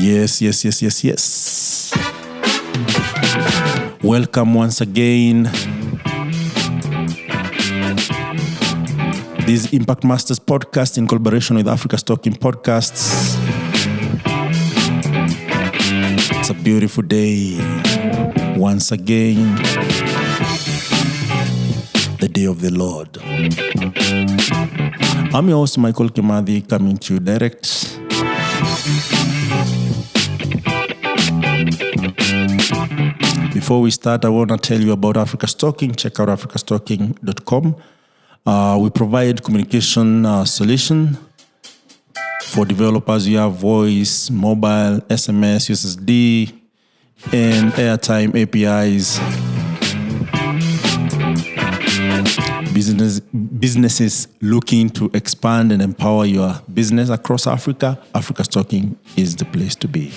Yes. Welcome once again. This is Impact Masters podcast in collaboration with Africastalking podcasts. It's a beautiful day. Once again, the day of the Lord. I'm your host, Michael Kimathi, coming to you direct. Before we start, I want to tell you about Africastalking. Check out africastalking.com. We provide communication solution for developers. You have voice, mobile, SMS, USSD, and airtime APIs. Businesses looking to expand and empower your business across Africa, Africastalking is the place to be.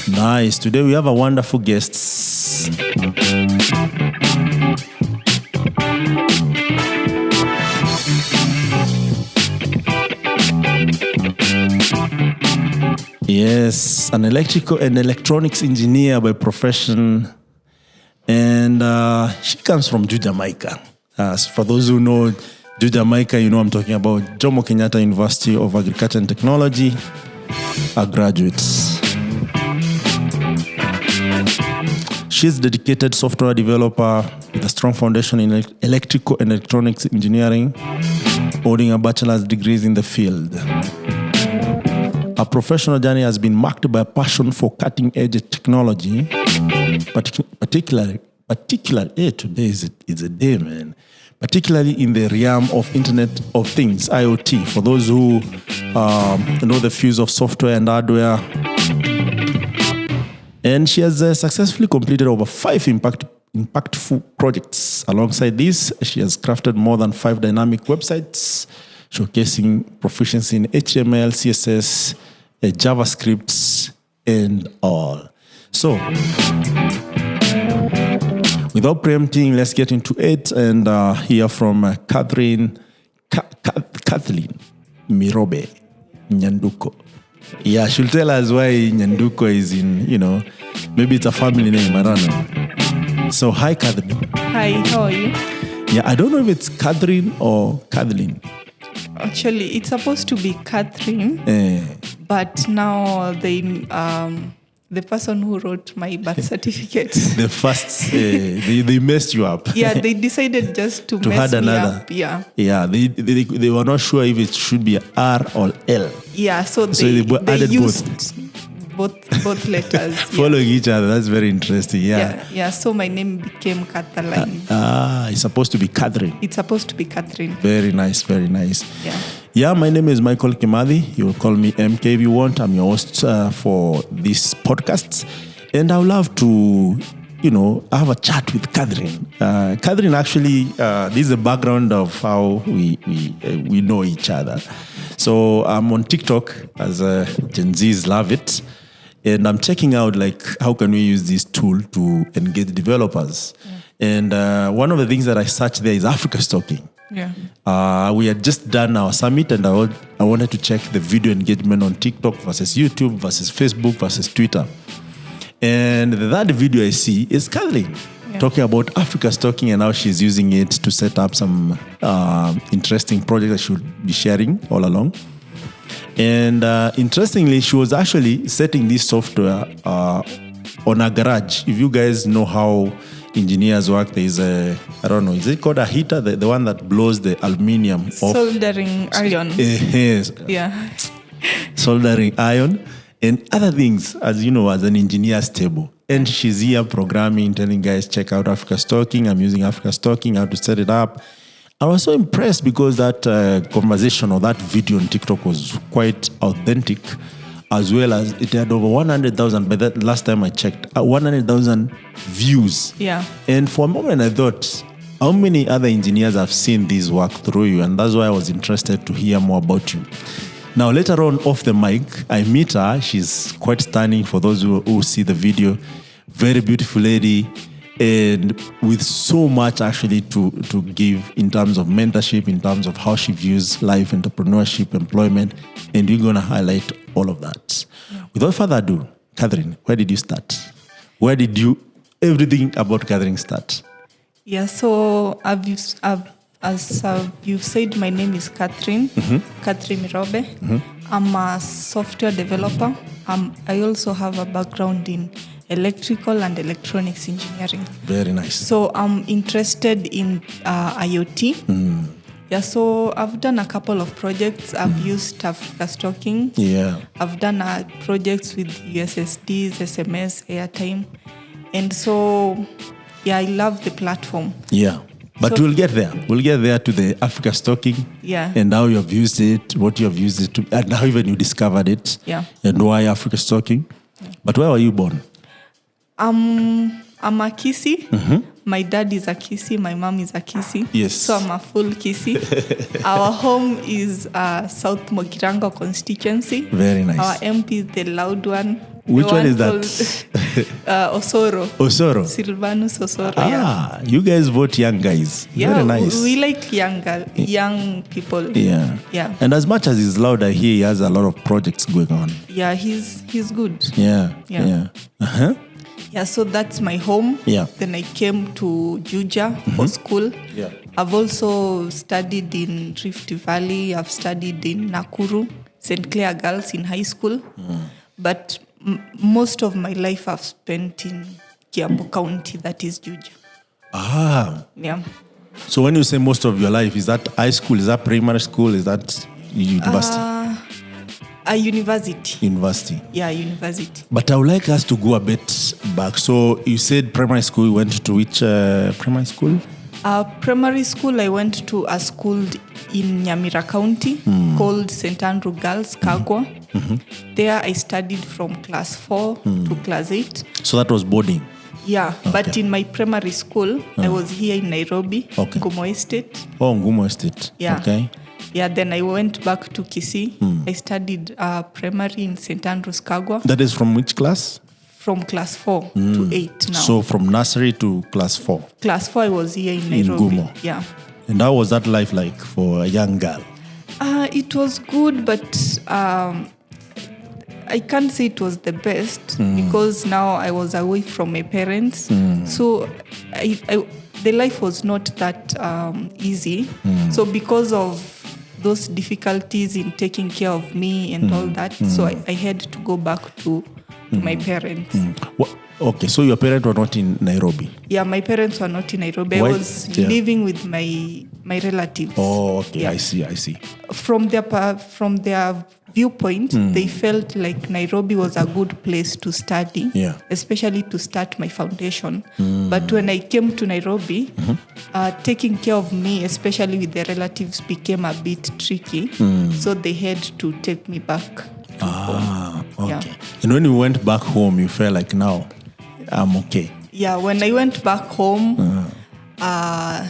Nice. Today we have a wonderful guest. Yes, an electrical and electronics engineer by profession. And she comes from Jamaica. For those who know Jamaica, you know I'm talking about Jomo Kenyatta University of Agriculture and Technology, a graduate. She's a dedicated software developer with a strong foundation in electrical and electronics engineering, holding a bachelor's degree in the field. Her professional journey has been marked by a passion for cutting-edge technology, particularly today is a day, man. Particularly in the realm of Internet of Things, IoT. For those who know the fuse of software and hardware. And she has successfully completed over 5 impactful projects. Alongside this, she has crafted more than 5 dynamic websites, showcasing proficiency in HTML, CSS, JavaScript, and all. So, without preempting, let's get into it and hear from Catherline Mirobe, Nyanduko. Yeah, she'll tell us why Nyanduko is in, maybe it's a family name, I don't know. So, hi, Catherine. Hi, how are you? Yeah, I don't know if it's Catherine or Caterline. Actually, it's supposed to be Catherine, but now the person who wrote my birth certificate. The first, they messed you up. Yeah, they decided just to mess me up. Yeah. Yeah, they were not sure if it should be R or L. Yeah, so they added used both letters. Following each other, that's very interesting. Yeah, so my name became Caterline. It's supposed to be Catherine. It's supposed to be Catherine. Very nice, very nice. Yeah, my name is Michael Kimathi. You will call me MK if you want. I'm your host for this podcast. And I would love to, have a chat with Catherine. Catherine, actually, this is the background of how we know each other. So I'm on TikTok, as Gen Zs love it. And I'm checking out, how can we use this tool to engage developers? And one of the things that I searched there is Africastalking. Yeah. We had just done our summit, and I wanted to check the video engagement on TikTok versus YouTube versus Facebook versus Twitter. And that video I see is Caterline talking about Africastalking and how she's using it to set up some interesting projects that she will be sharing all along. And interestingly, she was actually setting this software on a garage. If you guys know how engineers work, there is is it called a heater? The one that blows the aluminium off. Soldering iron. Yes. Yeah. Soldering iron and other things, as you know, as an engineer's table. And she's here programming, telling guys, check out Africastalking. I'm using Africastalking, how to set it up. I was so impressed because that conversation or that video on TikTok was quite authentic, as well as it had over 100,000, by that last time I checked, 100,000 views. Yeah. And for a moment I thought, how many other engineers have seen this work through you? And that's why I was interested to hear more about you. Now, later on off the mic, I meet her. She's quite stunning for those who see the video. Very beautiful lady. and with so much actually to give in terms of mentorship, in terms of how she views life, entrepreneurship, employment, and you're going to highlight all of that. Yeah. Without further ado, Catherine, where did you start? Where did everything about Catherine start? Yeah, so as you've said, my name is Catherine, Catherine Mirobe. I'm a software developer. I also have a background in electrical and electronics engineering. Very nice. So I'm interested in IoT. Yeah, so I've done a couple of projects. I've used africastalking. Yeah. I've done projects with USSDs, SMS, airtime. And so, yeah, I love the platform. Yeah. But we'll get there. We'll get there to the Africastalking. Yeah. And how you have used it, what you have used it to, and how even you discovered it. Yeah. And why Africastalking. Yeah. But where were you born? I'm a Kisii. My dad is a Kisii. My mom is a Kisii. Yes. So I'm a full Kisii. Our home is South Mogirango constituency. Very nice. Our MP is the loud one. Which one is that? Osoro. Osoro. Silvanus Osoro. You guys vote young guys. Yeah, very nice. We like young people. Yeah. Yeah. And as much as he's loud, I hear he has a lot of projects going on. Yeah, he's good. Yeah. Yeah, so that's my home. Yeah. Then I came to Juja for school. Yeah. I've also studied in Rift Valley. I've studied in Nakuru, St. Clair Girls in high school. But most of my life I've spent in Kiambu County, that is Juja. Yeah. So when you say most of your life, is that high school? Is that primary school? Is that university? A university. University. Yeah, university. But I would like us to go a bit back. So you said primary school. You went to which primary school? Primary school, I went to a school in Nyamira County called St. Andrew Girls, Kagwa. There I studied from class 4 to class 8. So that was boarding? Yeah, okay. But in my primary school, I was here in Nairobi, Ngumo Estate. Oh, Ngumo Estate. Yeah. Okay. Yeah, then I went back to Kisii. I studied primary in St. Andrews, Kagwa. That is from which class? From class 4 to 8 now. So from nursery to class 4? Class 4, I was here in Nairobi. In Ngumo. Yeah. And how was that life like for a young girl? It was good, but I can't say it was the best because now I was away from my parents. So the life was not that easy. So because of those difficulties in taking care of me and all that, so I had to go back to my parents. Okay, so your parents were not in Nairobi? Yeah, my parents were not in Nairobi. Why? I was living with my relatives. Oh, okay, yeah. I see. From their viewpoint, they felt like Nairobi was a good place to study, especially to start my foundation. But when I came to Nairobi, taking care of me, especially with the relatives, became a bit tricky. So they had to take me back. Okay. Yeah. And when you went back home, you felt like, now I'm okay. Yeah, when I went back home, I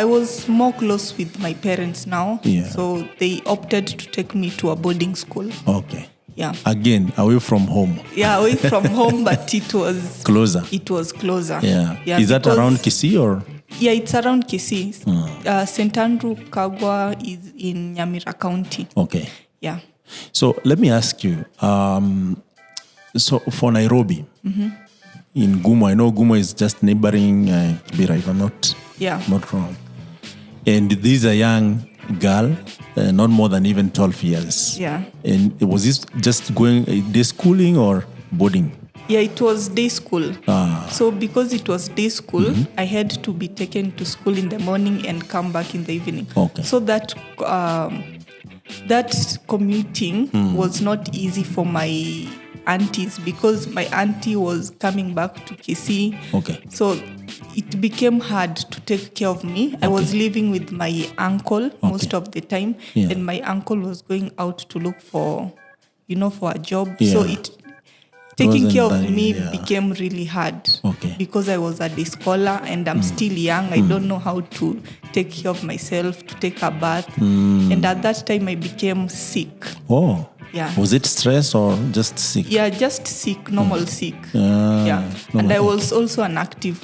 was more close with my parents now. Yeah. So they opted to take me to a boarding school. Okay. Yeah. Again, away from home. Yeah, away from home, but it was closer. It was closer. Yeah. Is that around Kisii or? Yeah, it's around Kisii. St. Andrew Kagwa is in Nyamira County. Okay. Yeah. So let me ask you. So for Nairobi, in Ngumo, I know Ngumo is just neighboring Kibera, if I'm not wrong. And this is a young girl, not more than even 12 years. Yeah. And was this just going day schooling or boarding? Yeah, it was day school. So because it was day school, I had to be taken to school in the morning and come back in the evening. Okay. So that commuting was not easy for my aunties because my auntie was coming back to Kisii. Okay. So it became hard to take care of me. I was living with my uncle most of the time, and my uncle was going out to look for a job. Yeah. So taking care of me became really hard because I was a day scholar and I'm still young. I don't know how to take care of myself, to take a bath. And at that time I became sick. Oh. Yeah. Was it stress or just sick? Yeah, just sick, normal sick. Normal. And I was also an active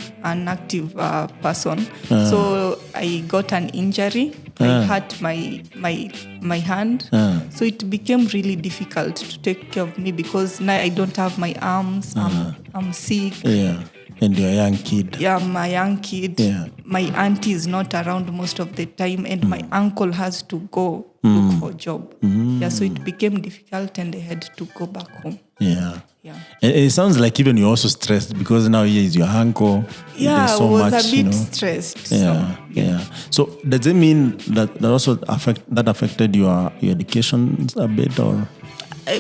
person. So I got an injury. I hurt my hand. So it became really difficult to take care of me because now I don't have my arms. I'm sick. Yeah. And you're a young kid. Yeah, I'm a young kid. Yeah. My auntie is not around most of the time, and my uncle has to go look for a job. Yeah, so it became difficult, and I had to go back home. Yeah. Yeah. And it sounds like even you're also stressed because now here is your uncle. Yeah, There's so I was much, a bit stressed. Yeah. So does it mean that also affected your education a bit, or?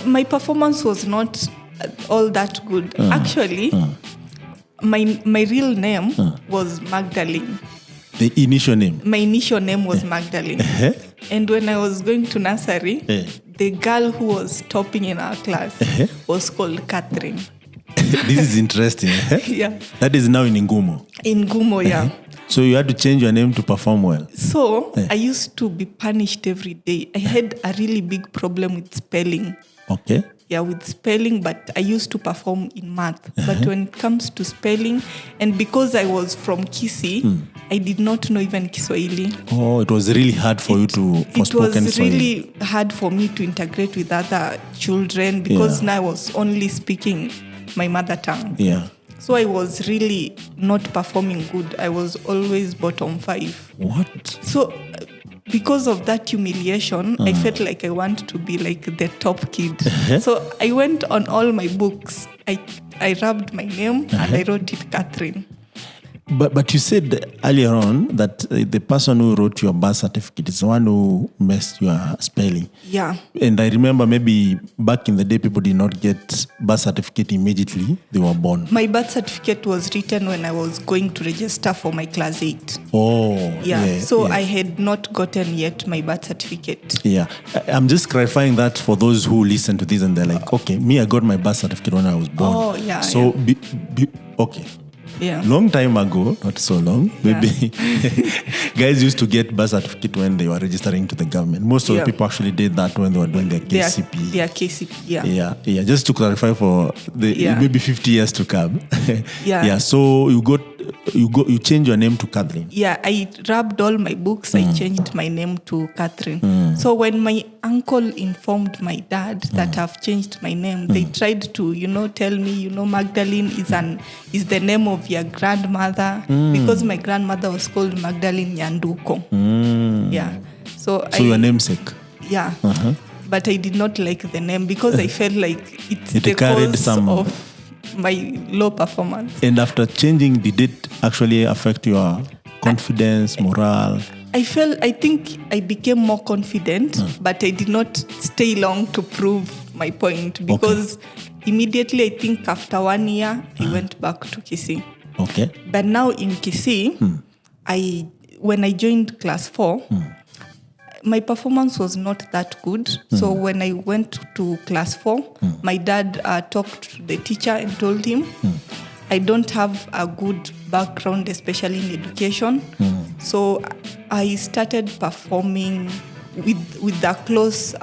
My performance was not all that good. Actually, my real name was Magdalene. The initial name? My initial name was Magdalene. And when I was going to nursery, the girl who was topping in our class was called Catherine. This is interesting. Yeah. That is now in Ngumo. In Ngumo, yeah. So you had to change your name to perform well. So I used to be punished every day. I had a really big problem with spelling. Okay. Yeah, with spelling, but I used to perform in math. But when it comes to spelling, and because I was from Kisii, I did not know even Kiswahili. Oh, it was really hard for you to for spoken It was Swahili. really hard for me to integrate with other children because now I was only speaking my mother tongue. Yeah. So I was really not performing good. I was always bottom 5. What? So because of that humiliation, I felt like I want to be like the top kid. So I went on all my books. I rubbed my name and I wrote it Catherine. But you said earlier on that the person who wrote your birth certificate is the one who messed your spelling. Yeah. And I remember maybe back in the day, people did not get birth certificate immediately they were born. My birth certificate was written when I was going to register for my class 8. Oh, yeah. So I had not gotten yet my birth certificate. Yeah. I'm just clarifying that for those who listen to this and they're like, okay, me, I got my birth certificate when I was born. Oh, yeah. So, okay. Yeah. Long time ago, not so long, maybe guys used to get birth certificate when they were registering to the government. Most of the people actually did that when they were doing their KCP. Their KCP, Yeah. Just to clarify for the maybe 50 years to come. Yeah. So you changed your name to Caterline. Yeah, I rubbed all my books. I changed my name to Catherine. So when my uncle informed my dad that I've changed my name, they tried to, tell me, Magdalene is the name of your grandmother because my grandmother was called Magdalene Nyanduko. Yeah. So your namesake. Yeah. But I did not like the name because I felt like it's it the carried cause some of my low performance. And after changing, did it actually affect your confidence, morale? I think I became more confident, but I did not stay long to prove my point because immediately, I think after 1 year, I went back to Kisii. Okay. But now in Kisii, when I joined class 4, my performance was not that good. So when I went to class 4, my dad talked to the teacher and told him, I don't have a good background, especially in education. So I started performing with the close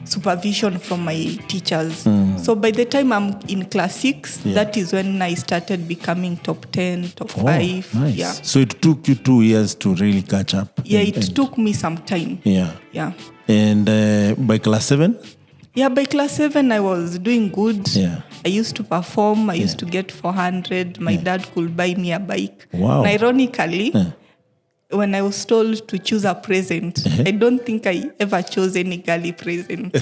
supervision from my teachers. So by the time I'm in class 6, that is when I started becoming top 10, top 5. Nice. Yeah. So it took you 2 years to really catch up. Yeah, it took me some time. Yeah. Yeah. And by class 7? Yeah, by class 7, I was doing good. Yeah. I used to perform. I used to get 400. My dad could buy me a bike. Wow. And ironically, when I was told to choose a present, I don't think I ever chose any girly present.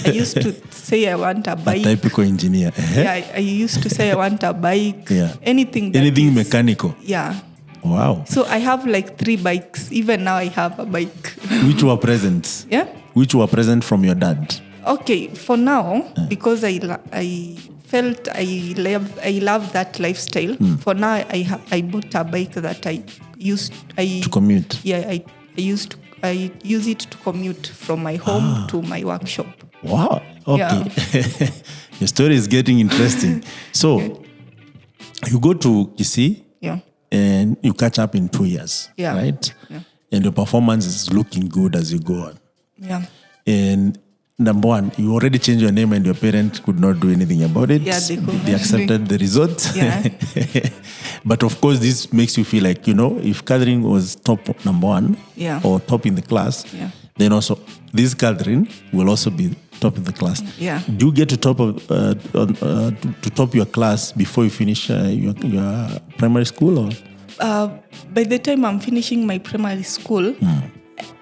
I used to say I want a bike. A typical engineer. Yeah, I used to say I want a bike. Yeah. Anything mechanical. Yeah. Wow. So I have like 3 bikes. Even now I have a bike. Which were presents? Yeah. Which were present from your dad? Okay, for now, because I felt I love that lifestyle. For now, I bought a bike that I used to commute. Yeah, I use it to commute from my home to my workshop. Wow. Okay. Yeah. Your story is getting interesting. So you go to Kisii. Yeah. And you catch up in 2 years. Yeah. Right. Yeah. And your performance is looking good as you go on. Yeah. And number one, you already changed your name and your parents could not do anything about it. Yeah, they accepted the results. Yeah. But of course, this makes you feel like, if Catherine was top number one or top in the class, then also this Catherine will also be top in the class. Yeah. Do you get to top your class before you finish your primary school? Or? By the time I'm finishing my primary school,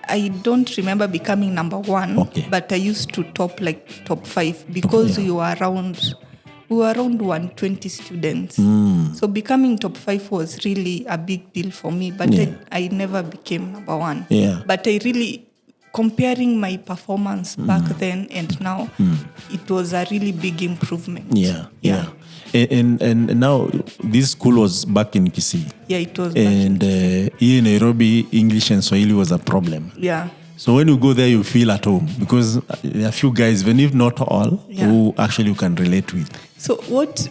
I don't remember becoming number one, but I used to top 5 because we were around 120 students. So becoming top 5 was really a big deal for me, but I never became number one. Yeah. But I really, comparing my performance back then and now, it was a really big improvement. Yeah. And now this school was back in Kisii. Yeah, it was. And here in Nairobi, English and Swahili was a problem. Yeah. So when you go there, you feel at home because there are a few guys, even if not all, who actually you can relate with. So what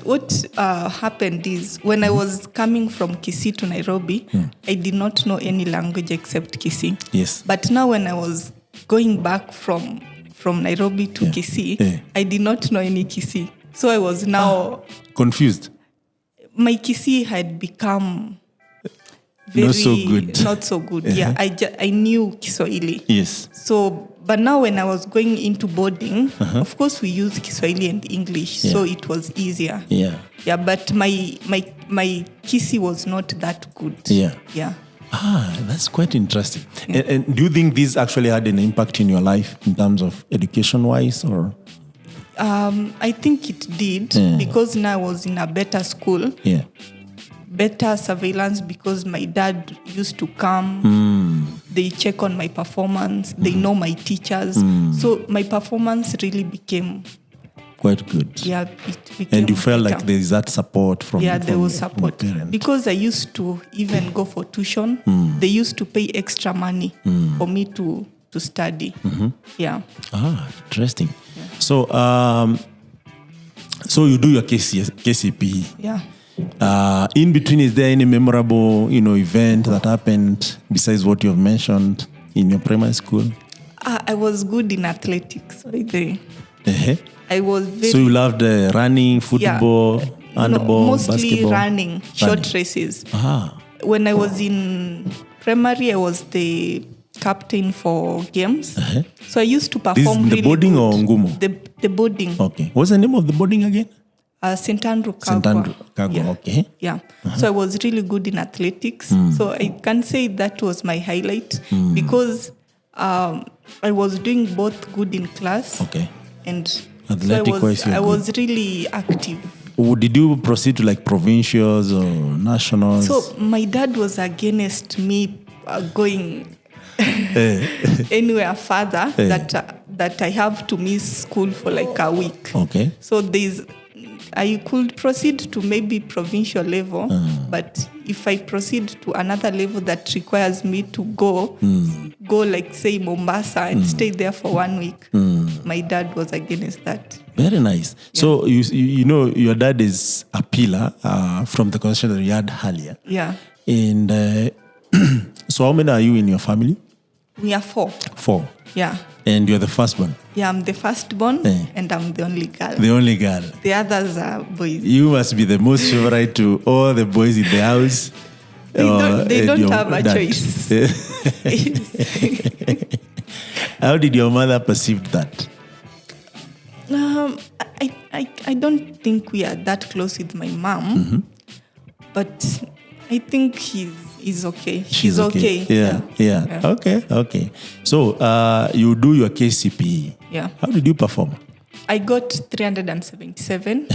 happened is when I was coming from Kisii to Nairobi, I did not know any language except Kisii. Yes. But now when I was going back from Nairobi to Kisii, I did not know any Kisii. So I was now confused. My Kisii had become very not so good. Yeah, I knew Kiswahili. Yes. So, but now when I was going into boarding, of course we use Kiswahili and English, so it was easier. Yeah. Yeah, but my Kisii was not that good. Yeah. Yeah. That's quite interesting. Yeah. And do you think this actually had an impact in your life in terms of education-wise, or? I think it did because now I was in a better school. Yeah. Better surveillance because my dad used to come. They check on my performance. They know my teachers. So my performance really became quite good. Yeah, it became and you felt better. like there's that support from there was support parents. Because I used to even go for tuition. They used to pay extra money for me to study. Yeah. Interesting. Yeah. So you do your KCPE. Yeah. In between, is there any memorable, event that happened besides what you have mentioned in your primary school? I was good in athletics. I was very. So you loved running, football, handball, mostly basketball? running, short races. When I was in primary, I was the captain for games. So I used to perform this is the boarding good. Or Ngumo? The boarding. Okay. What's the name of the boarding again? St. Andrew Kagwa. St. Andrew Kagwa, okay. Yeah. So I was really good in athletics. So I can say that was my highlight because I was doing both good in class. Okay. And athletic-wise, I was really active. Did you proceed to provincials or nationals? So my dad was against me going anywhere further that I have to miss school for a week. Okay. So I could proceed to maybe provincial level, but if I proceed to another level that requires me to go say Mombasa and stay there for 1 week, my dad was against that. Very nice. Yeah. So your dad is a pillar from the conversation that we had earlier. Yeah. And so how many are you in your family? We are 4. 4. Yeah. And you're the firstborn? Yeah, I'm the firstborn and I'm the only girl. The only girl. The others are boys. You must be the most favorite to all the boys in the house. They don't have a choice. How did your mother perceive that? I don't think we are that close with my mom, but I think he's okay. She's okay. Yeah. Okay. So you do your KCPE. Yeah. How did you perform? I got 377.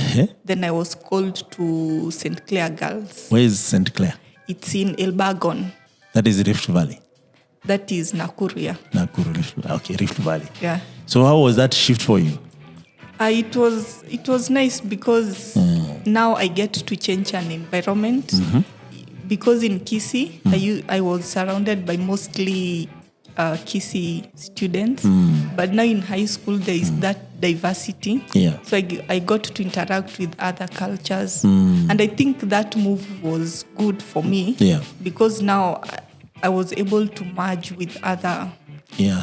Then I was called to St. Clair Girls. Where is St. Clair? It's in Elbagon. That is Rift Valley. That is Nakuru, yeah. Nakuru, Rift Valley. Yeah. So how was that shift for you? It was nice because now I get to change an environment. Because in Kisii, I was surrounded by mostly Kisii students. But now in high school, there is that diversity. Yeah. So I got to interact with other cultures. And I think that move was good for me. Yeah. Because now I was able to merge with other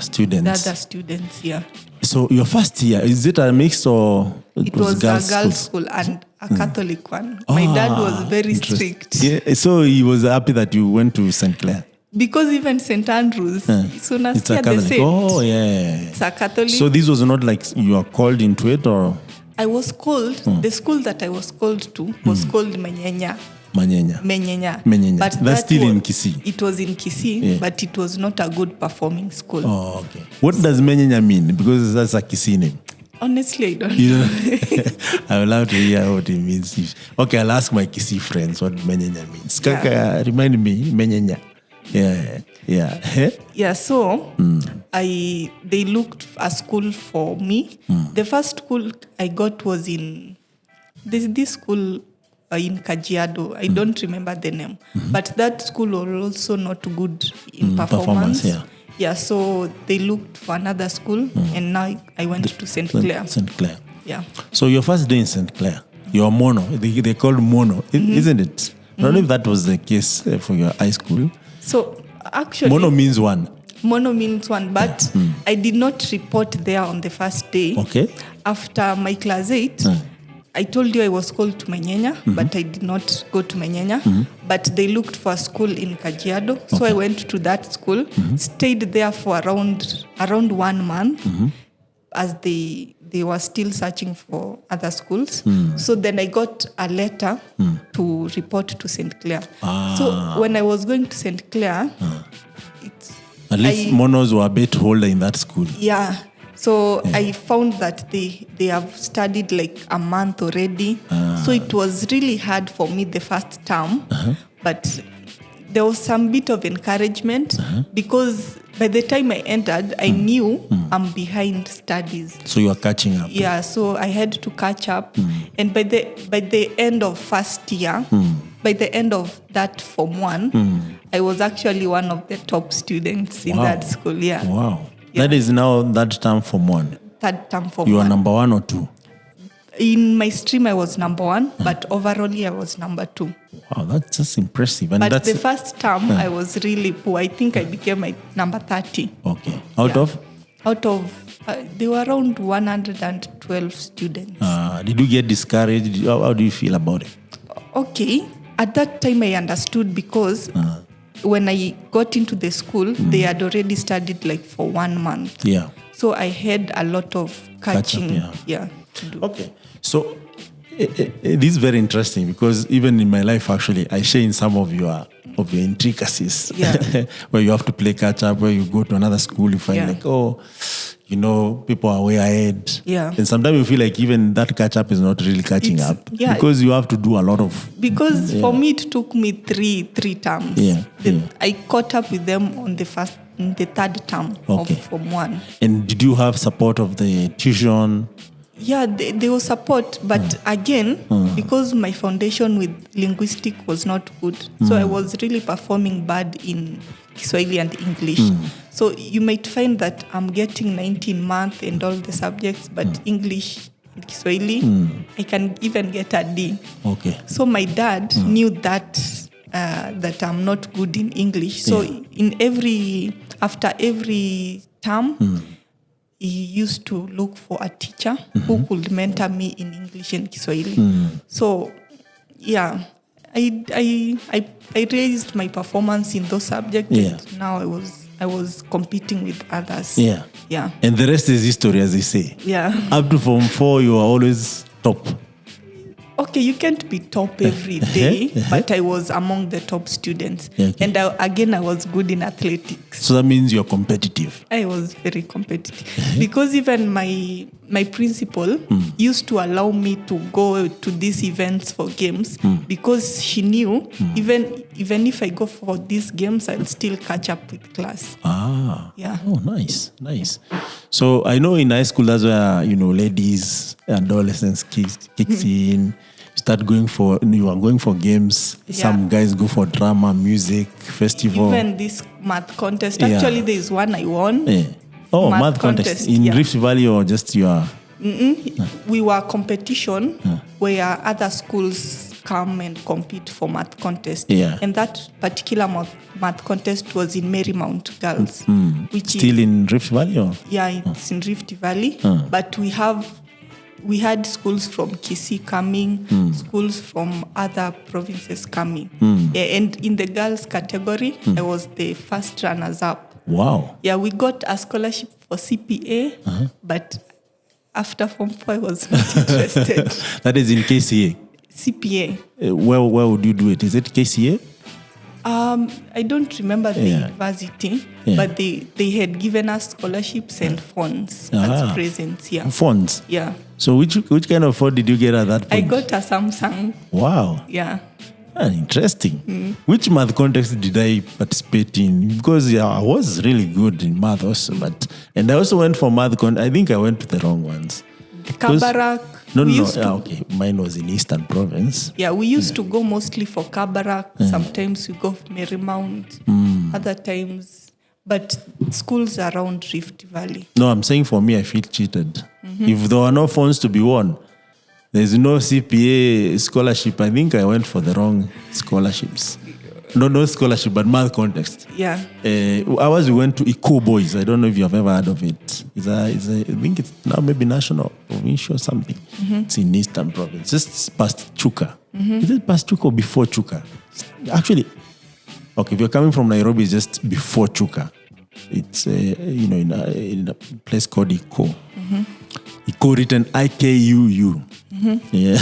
students. yeah. So your first year, is it a mix or It was a girls' school and a Catholic one. My dad was very strict. Yeah, so he was happy that you went to St. Clair. Because even St. Andrews, so It's a Catholic. Oh, yeah. It's a Catholic. So this was not like you are called into it, or? I was called, the school that I was called to was called Menyenya. Menyenya. But that's still in Kisii. It was in Kisii, but it was not a good performing school. Oh, okay. What does Menyenya mean? Because that's a Kisii name. Honestly, I don't know. I would love to hear what it means. Okay, I'll ask my Kisii friends what Menyenya means. Kaka, remind me, Menyenya. Yeah. So they looked a school for me. The first school I got was in this school in Kajiado. I don't remember the name, but that school was also not good in performance. Yeah, so they looked for another school, and now I went to St. Clair. St. Clair. Yeah. So your first day in St. Clair, you're mono. They called mono, isn't it? I don't know if that was the case for your high school. So actually, mono means one. Mono means one, but I did not report there on the first day. Okay. After my class 8, I told you I was called to Menyenya, but I did not go to Menyenya. But they looked for a school in Kajiado, so I went to that school, stayed there for around 1 month, as they were still searching for other schools. So then I got a letter to report to St. Clair. So when I was going to St. Clair, at least monos were a bit older in that school. Yeah. So I found that they have studied like a month already. So it was really hard for me the first term. But there was some bit of encouragement because by the time I entered, I knew I'm behind studies. So you are catching up. Yeah, so I had to catch up. And by the end of first year, by the end of that Form 1, I was actually one of the top students in that school. Yeah. Wow. Yeah. That is now that term Form 1. Third term Form 1. You are number 1 or 2? In my stream, I was number 1, but overall, I was number 2. Wow, that's just impressive. And but the first term, I was really poor. I think I became my number 30. Okay. Out of? Out of, there were around 112 students. Did you get discouraged? How do you feel about it? Okay. At that time, I understood because when I got into the school, they had already studied like for 1 month. Yeah. So I had a lot of catching. To do. Okay. So this is very interesting because even in my life, actually, I share in some of your intricacies. Yeah. Where you have to play catch up, where you go to another school, you find people are way ahead. Yeah. And sometimes you feel like even that catch up is not really catching up. Yeah. Because you have to do a lot of... Because for me, it took me three terms. Yeah. I caught up with them on the third term of Form 1. And did you have support of the tuition? Yeah, they will support. But again, because my foundation with linguistic was not good, so I was really performing bad in Kiswahili and English. So you might find that I'm getting 19 math and all the subjects, but English and Kiswahili, I can even get a D. Okay. So my dad knew that I'm not good in English. So after every term, he used to look for a teacher who could mentor me in English and Kiswahili. So, yeah, I raised my performance in those subjects. And now I was competing with others. Yeah. Yeah. And the rest is history, as they say. Yeah. Up to Form 4, you are always top. Okay, you can't be top every day, but I was among the top students. Okay. And I was good in athletics. So that means you're competitive. I was very competitive. Because even my principal used to allow me to go to these events for games because she knew even if I go for these games, I'll still catch up with class. Yeah. Oh, nice. So I know in high school that's where, ladies, adolescents kicks in. You are going for games. Yeah. Some guys go for drama, music, festival. Even this math contest. Actually, there is one I won. Yeah. Oh, math contest. In Rift Valley or just your... We were competition where other schools come and compete for math contest. Yeah. And that particular math contest was in Marymount Girls. Which Still in Rift Valley? Or? Yeah, it's in Rift Valley. But we had schools from Kisii coming, schools from other provinces coming. Yeah, and in the girls category, I was the first runners-up. Wow. Yeah, we got a scholarship for CPA, but after Form 4, I was not interested. That is in KCA? CPA. Where would you do it? Is it KCA? I don't remember the university, but they had given us scholarships and funds as presents. Yeah. Funds? Yeah. So which kind of phone did you get at that point? I got a Samsung. Wow. Yeah. Interesting. Which math contest did I participate in? Because I was really good in math also, and I also went for math I think I went to the wrong ones. Kabarak. No. Okay. Mine was in Eastern Province. Yeah, we used to go mostly for Kabarak. Sometimes we go for Marymount. Other times, but schools around Rift Valley. No, I'm saying for me, I feel cheated. If there were no funds to be won, there's no CPA scholarship. I think I went for the wrong scholarships. No scholarship, but math contest. Yeah. Ours, we went to Eco Boys. I don't know if you have ever heard of it. I think it's now maybe national, provincial or something. It's in Eastern Province, just past Chuka. Is it past Chuka or before Chuka? Actually, okay, if you're coming from Nairobi, it's just before Chuka. It's in a place called Eco. Eco written IKUU. Yeah,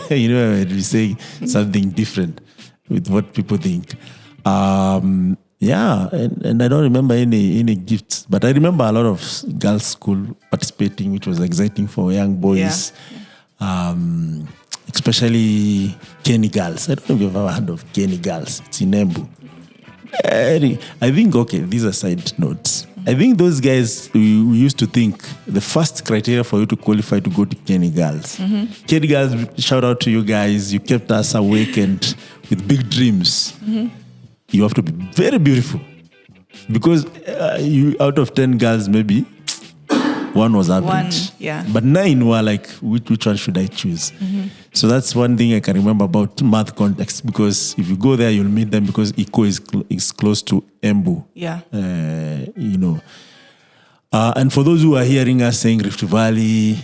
we say something different with what people think. And I don't remember any gifts, but I remember a lot of girls' school participating, which was exciting for young boys. Yeah. Especially Kenny Girls. I don't know if you've ever heard of Kenny Girls. It's in Embu. I think, okay, these are side notes. I think those guys, we used to think the first criteria for you to qualify to go to Kenny Girls. Kenny Girls, shout out to you guys. You kept us awake and with big dreams. You have to be very beautiful. Because you out of 10 girls, maybe one was average. But 9 were like, which one should I choose? So that's one thing I can remember about math context, because if you go there, you'll meet them, because Eco is close to Embu. Yeah. And for those who are hearing us saying Rift Valley,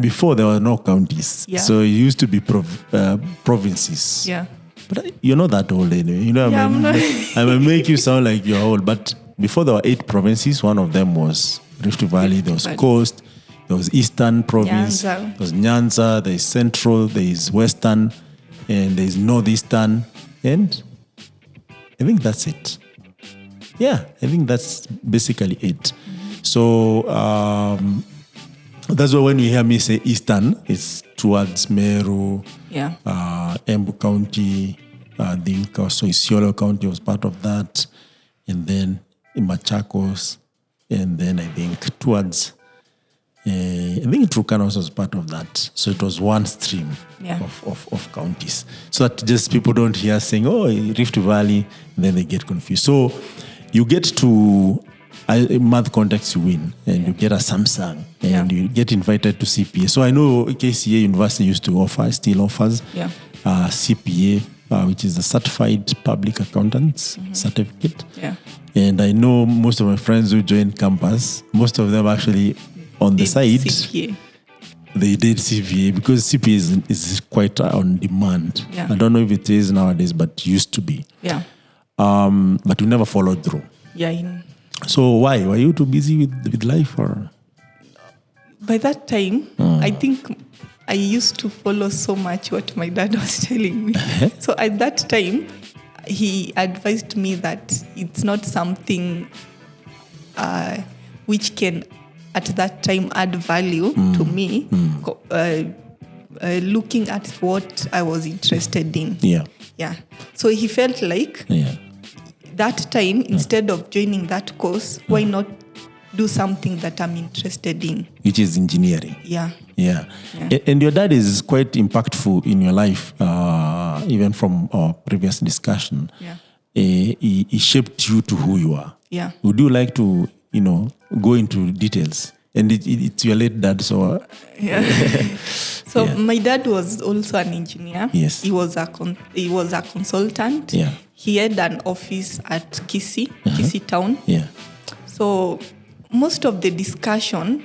before there were no counties. Yeah. So it used to be provinces. Yeah. But you're not that old anyway. I may make you sound like you're old, but before there were 8 provinces, one of them was Rift Valley, there was Coast, there was Eastern Province, there was Nyanza, there is Central, there is Western, and there is Northeastern, and I think that's it. Yeah, I think that's basically it. So that's why when you hear me say Eastern, it's towards Meru, Embu County, I think also Isiolo County was part of that, and then Machakos, and then I think towards, I think Turkana also was part of that. So it was one stream of counties. So that just people don't hear saying, oh, Rift Valley, and then they get confused. So you get to math context, you win, and you get a Samsung, and you get invited to CPA. So I know KCA University used to offer, still offers CPA, which is the Certified Public Accountants Certificate. Yeah. And I know most of my friends who joined campus, most of them actually on the side, CPA. They did CPA, because CPA is quite on demand. Yeah. I don't know if it is nowadays, but used to be. Yeah. But we never followed through. Yeah. So why? Were you too busy with life, or? By that time, I think I used to follow so much what my dad was telling me. So at that time, he advised me that it's not something which can, at that time, add value to me, looking at what I was interested in. Yeah. Yeah. So he felt like that time, instead of joining that course, why not do something that I'm interested in? Which is engineering. Yeah. And your dad is quite impactful in your life, even from our previous discussion. Yeah. He shaped you to who you are. Yeah. Would you like to, go into details And it's your late dad, so... Yeah. So my dad was also an engineer. Yes. He was a consultant. Yeah. He had an office at Kisii, Kisii town. Yeah. So most of the discussion,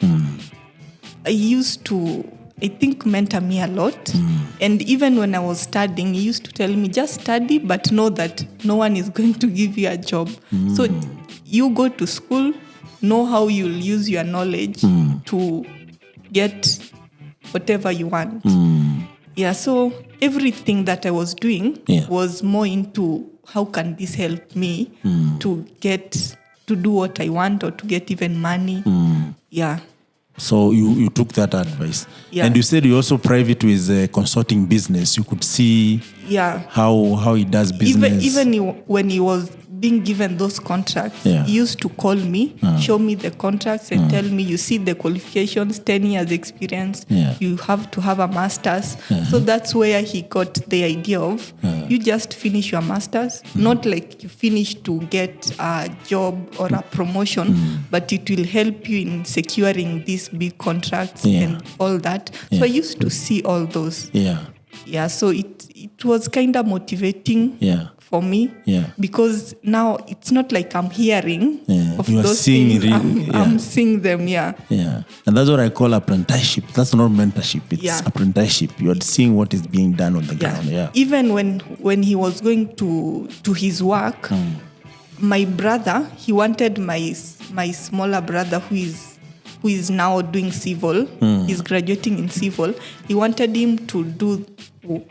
I used to, I think, mentor me a lot. And even when I was studying, he used to tell me, just study, but know that no one is going to give you a job. So you go to school, know how you'll use your knowledge to get whatever you want. Yeah, so everything that I was doing was more into how can this help me to do what I want or to get even money. Yeah. So you took that advice. Yeah. And you said you also private with a consulting business. You could see how he does business. Even when he was being given those contracts, he used to call me, show me the contracts and tell me, you see the qualifications, 10 years experience, you have to have a master's. So that's where he got the idea of, you just finish your master's, not like you finish to get a job or a promotion, but it will help you in securing these big contracts and all that. So I used to see all those. Yeah, so it was kind of motivating for me because now it's not like I'm hearing of you those seeing things. I'm seeing them, Yeah, and that's what I call apprenticeship. That's not mentorship. It's apprenticeship. You're seeing what is being done on the ground. Yeah. Even when he was going to his work, my brother, he wanted my smaller brother who is now doing civil. He's graduating in civil. He wanted him to do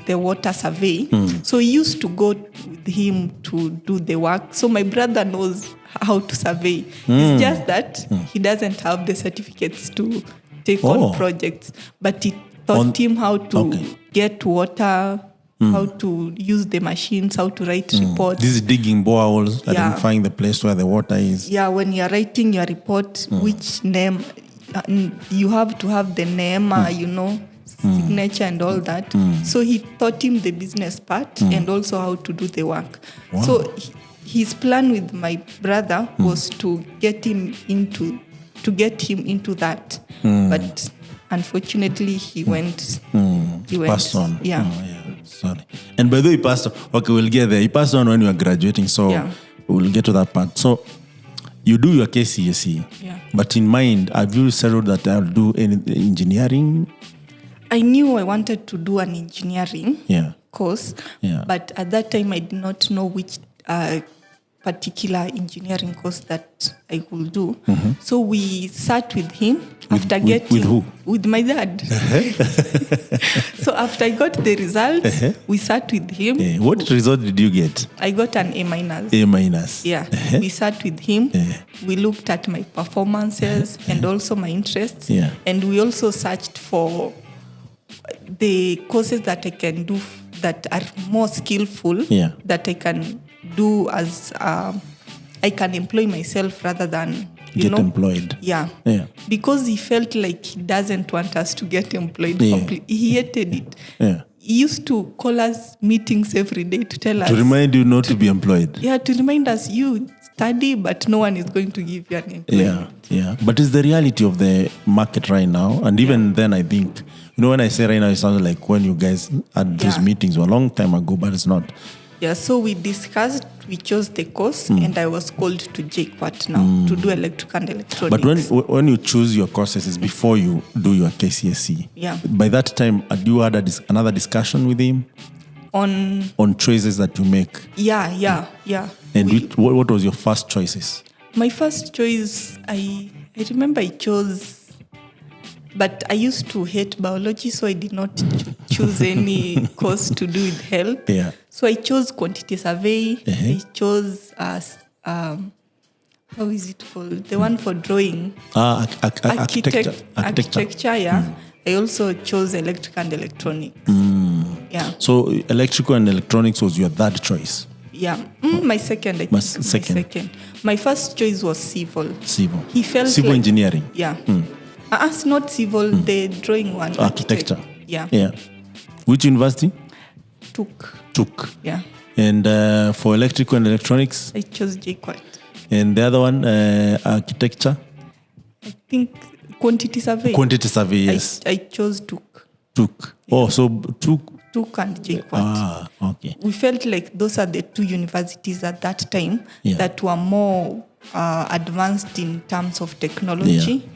the water survey. So he used to go with him to do the work. So my brother knows how to survey. It's just that he doesn't have the certificates to take on projects. But he taught him how to get water, how to use the machines, how to write reports. This is digging boreholes, identifying the place where the water is. Yeah, when you're writing your report, which name, you have to have the name, signature and all that. So he taught him the business part and also how to do the work. Wow. So his plan with my brother was to get him into that. But unfortunately, he went. He went. Passed on. Yeah. Oh, yeah. Sorry. And by the way, he passed on. Okay, we'll get there. He passed on when you were graduating, so we'll get to that part. So you do your KCSE. Yeah. But in mind, have you settled that I'll do engineering? I knew I wanted to do an engineering course, but at that time I did not know which particular engineering course that I would do. So we sat with him after getting... With who? With my dad. So after I got the results, we sat with him. What result did you get? I got an A-. A-. Yeah. We sat with him. We looked at my performances and also my interests. And we also searched for the courses that I can do that are more skillful, that I can do as I can employ myself rather than get employed. Yeah. Because he felt like he doesn't want us to get employed. He hated it. He used to call us meetings every day to tell us. To remind you not to be employed. Yeah, to remind us, you study, but no one is going to give you an employment. Yeah. But it's the reality of the market right now. And even then, I think, when I say right now, it sounds like when you guys had those meetings a long time ago, but it's not. Yeah, so we discussed, we chose the course, and I was called to JKUAT now to do electrical and electronics. But when you choose your courses, it's before you do your KCSE. Yeah. By that time, had you had another discussion with him? On choices that you make? Yeah. And what was your first choices? My first choice, I remember I chose... But I used to hate biology, so I did not choose any course to do with health. Yeah. So I chose quantity survey. I chose, how is it called? The one for drawing. Architecture. I also chose electrical and electronics. Yeah. So electrical and electronics was your third choice? Yeah. My second, I think. Second. My first choice was civil. He felt civil engineering? Yeah. It's not civil, the drawing one. Architecture. Yeah. Which university? Took. Yeah. And for electrical and electronics? I chose JKUAT. And the other one, architecture? I think quantity survey. Quantity survey, yes. I chose Took. Oh, so Took and JKUAT. Okay. We felt like those are the two universities at that time that were more advanced in terms of technology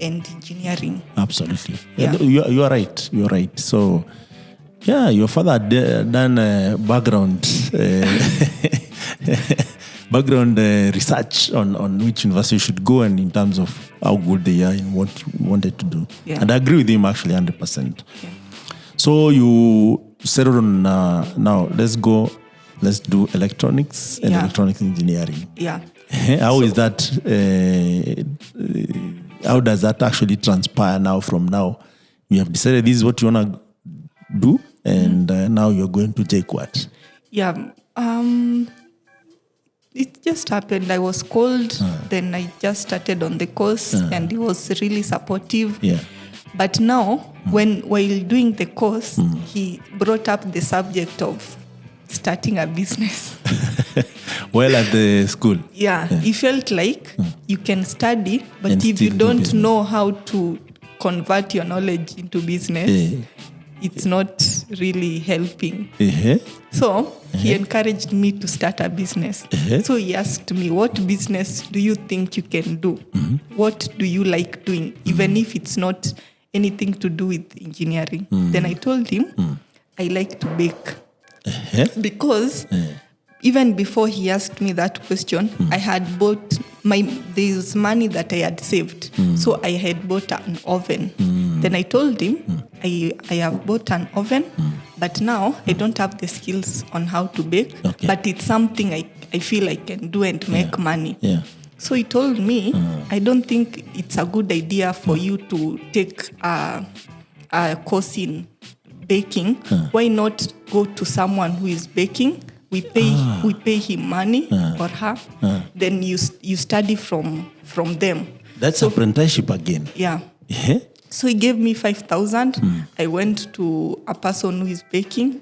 and engineering. Absolutely. Yeah. You are right. You are right. So, your father had done background research on which university you should go and in terms of how good they are and what you wanted to do. Yeah. And I agree with him actually 100%. Yeah. So you settled on now let's do electronics and electronics engineering. Yeah. How is that? How does that actually transpire now? From now, you have decided this is what you want to do, and now you're going to JKUAT. Yeah. It just happened. I was called, then I just started on the course, and he was really supportive. Yeah. But now, while doing the course, he brought up the subject of starting a business. Well, at the school. Yeah. He felt like you can study, but And if you still do don't business. know how to convert your knowledge into business, it's not really helping. So he encouraged me to start a business. So he asked me, what business do you think you can do? What do you like doing, even if it's not anything to do with engineering? Then I told him, I like to bake. Because even before he asked me that question, I had bought there's money that I had saved. So I had bought an oven. Then I told him, I have bought an oven, but now I don't have the skills on how to bake, but it's something I feel I can do and make money. Yeah. So he told me, I don't think it's a good idea for you to take a course in baking. Why not go to someone who is baking? We pay him money or her. Then you study from them. That's apprenticeship again. Yeah. So he gave me 5,000. I went to a person who is baking.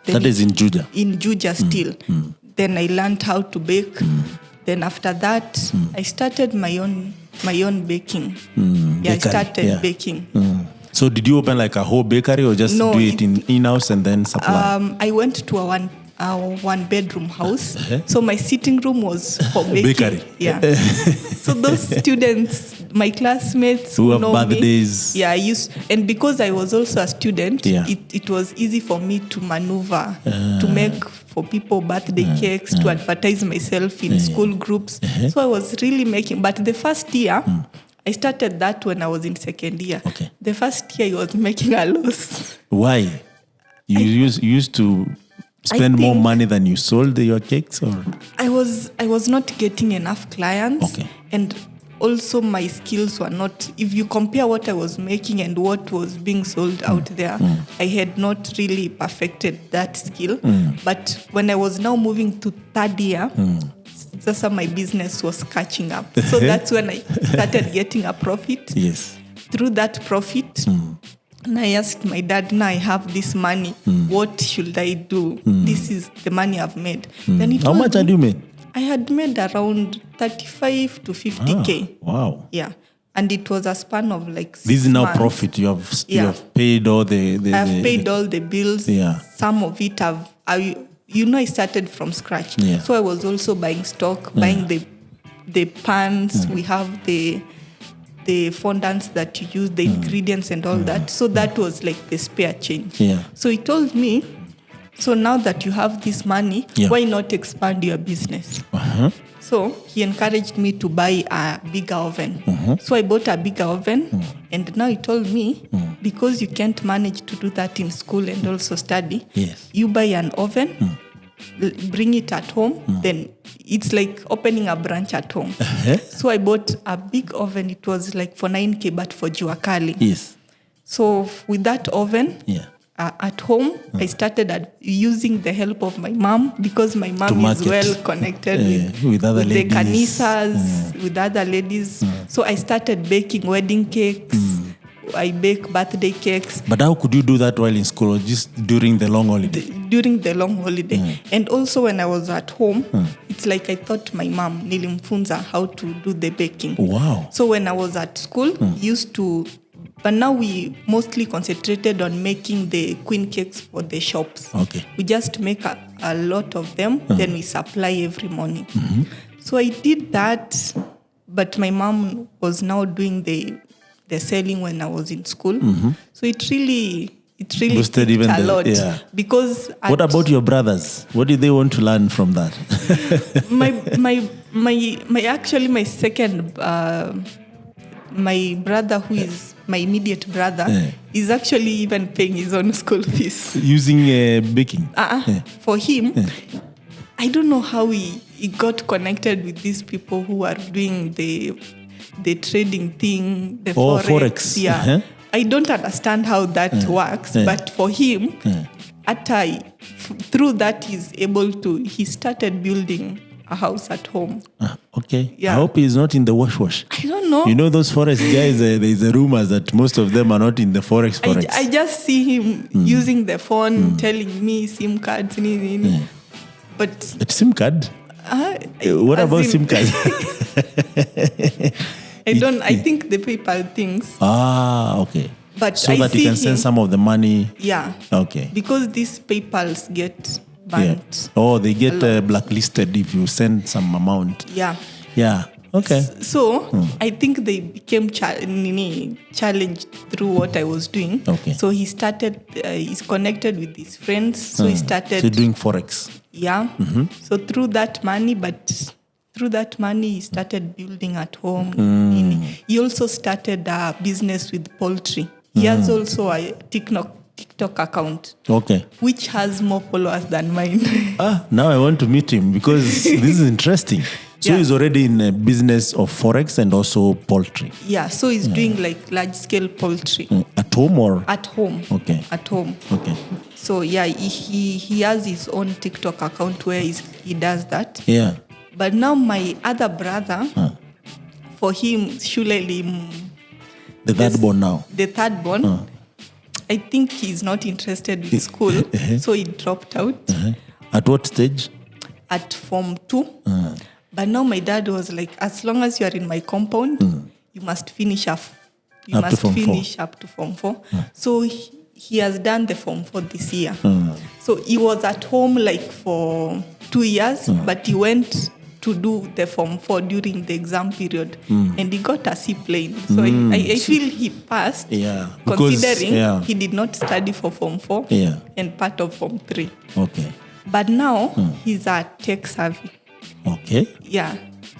That is in Juja. In Juja still. Then I learned how to bake. Then after that, I started my own baking. I started baking. So did you open like a whole bakery or just do it in-house and then supply? I went to a one-bedroom house. So my sitting room was for baking. Bakery. Yeah. So those students, my classmates who have know birthdays. Me, I used, and because I was also a student, Yeah. it was easy for me to maneuver, to make for people birthday cakes, to advertise myself in school groups. So I was really making, but the first year, I started that when I was in second year. Okay. The first year I was making a loss. Why? You used to spend more money than you sold your cakes, or? I was not getting enough clients. Okay. And also my skills were not, if you compare what I was making and what was being sold out there, I had not really perfected that skill. But when I was now moving to third year, that's how my business was catching up. So that's when I started getting a profit. Yes. Through that profit, and I asked my dad, now I have this money. What should I do? This is the money I've made. Then he How told much me, had you made? I had made around 35 to 50K. Wow. Yeah. And it was a span of like 6 This is now months. profit. You have paid all the I've paid all the bills. Yeah. Some of it I started from scratch. Yeah. So I was also buying stock, buying the pans. We have the fondants that you use, the ingredients and all that. So that was like the spare change. Yeah. So he told me, so now that you have this money, why not expand your business? So he encouraged me to buy a bigger oven. So I bought a bigger oven, and now he told me, because you can't manage to do that in school and also study, you buy an oven, bring it at home, then it's like opening a branch at home. So I bought a big oven. It was like for 9K, but for jua kali. Yes. So with that oven, at home, I started using the help of my mom, because my mom is well connected with other the ladies. kanisas, with other ladies. So I started baking wedding cakes, I bake birthday cakes. But how could you do that while in school or just during the long holiday? During the long holiday. And also when I was at home, it's like I taught my mom, nilimfunza, how to do the baking. Wow. So when I was at school, used to, but now we mostly concentrated on making the queen cakes for the shops. Okay. We just make a lot of them, then we supply every morning. So I did that, but my mom was now doing the selling when I was in school. So it really boosted even a lot. Yeah. Because what about your brothers? What did they want to learn from that? my second my brother, who is my immediate brother, is actually even paying his own school fees. Using baking? For him, I don't know how he got connected with these people who are doing the trading thing, the forex. Yeah. I don't understand how that works, but for him, through that he started building a house at home. Okay. Yeah. I hope he's not in the wash. I don't know. You know those forex guys, there's a rumor that most of them are not in the forex. I just see him using the phone, telling me SIM cards. But SIM card? What about SIM card? I think the PayPal things. Okay. But so that you can send some of the money. Yeah. Okay. Because these PayPals get banned. Yeah. Oh, they get blacklisted if you send some amount. Yeah. Yeah. Okay. So I think they became challenged through what I was doing. Okay. So he started. He's connected with his friends. So he started. So doing forex. Yeah. So through that money, he started building at home. He also started a business with poultry. He has also a TikTok account. Okay. Which has more followers than mine. Now I want to meet him because this is interesting. So he's already in a business of forex and also poultry. Yeah, so he's doing like large scale poultry. At home or? At home. Okay. At home. Okay. So yeah, he has his own TikTok account where he does that. Yeah. But now my other brother, for him, Shuleli, the third born now. The third born, I think he's not interested with school, so he dropped out. At what stage? At Form 2. But now my dad was like, as long as you are in my compound, you must finish up. You up must to finish up to Form 4. So he has done the Form 4 this year. So he was at home like for 2 years, but he went to do the Form 4 during the exam period, and he got a C plane. So I feel he passed, considering he did not study for Form 4 and part of Form 3. Okay. But now he's a tech savvy. Okay. Yeah.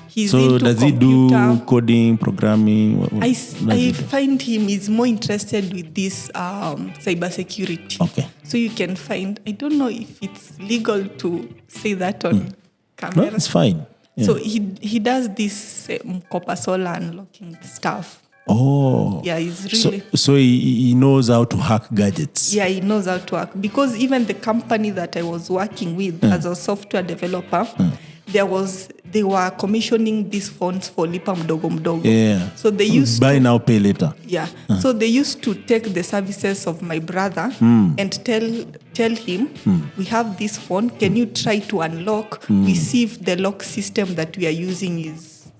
He's so into does computer. He do coding, programming? I find him is more interested with this cybersecurity. Okay. So you can find, I don't know if it's legal to say that on camera. No, it's fine. Yeah. So he does this copper solar unlocking stuff. Oh. Yeah, he's really... So he knows how to hack gadgets. Yeah, he knows how to hack. Because even the company that I was working with as a software developer, they were commissioning these phones for Lipa Mdogo Mdogo. Yeah. So they used buy now, pay later. Yeah. So they used to take the services of my brother and tell him, we have this phone, can you try to unlock? We see if the lock system that we are using is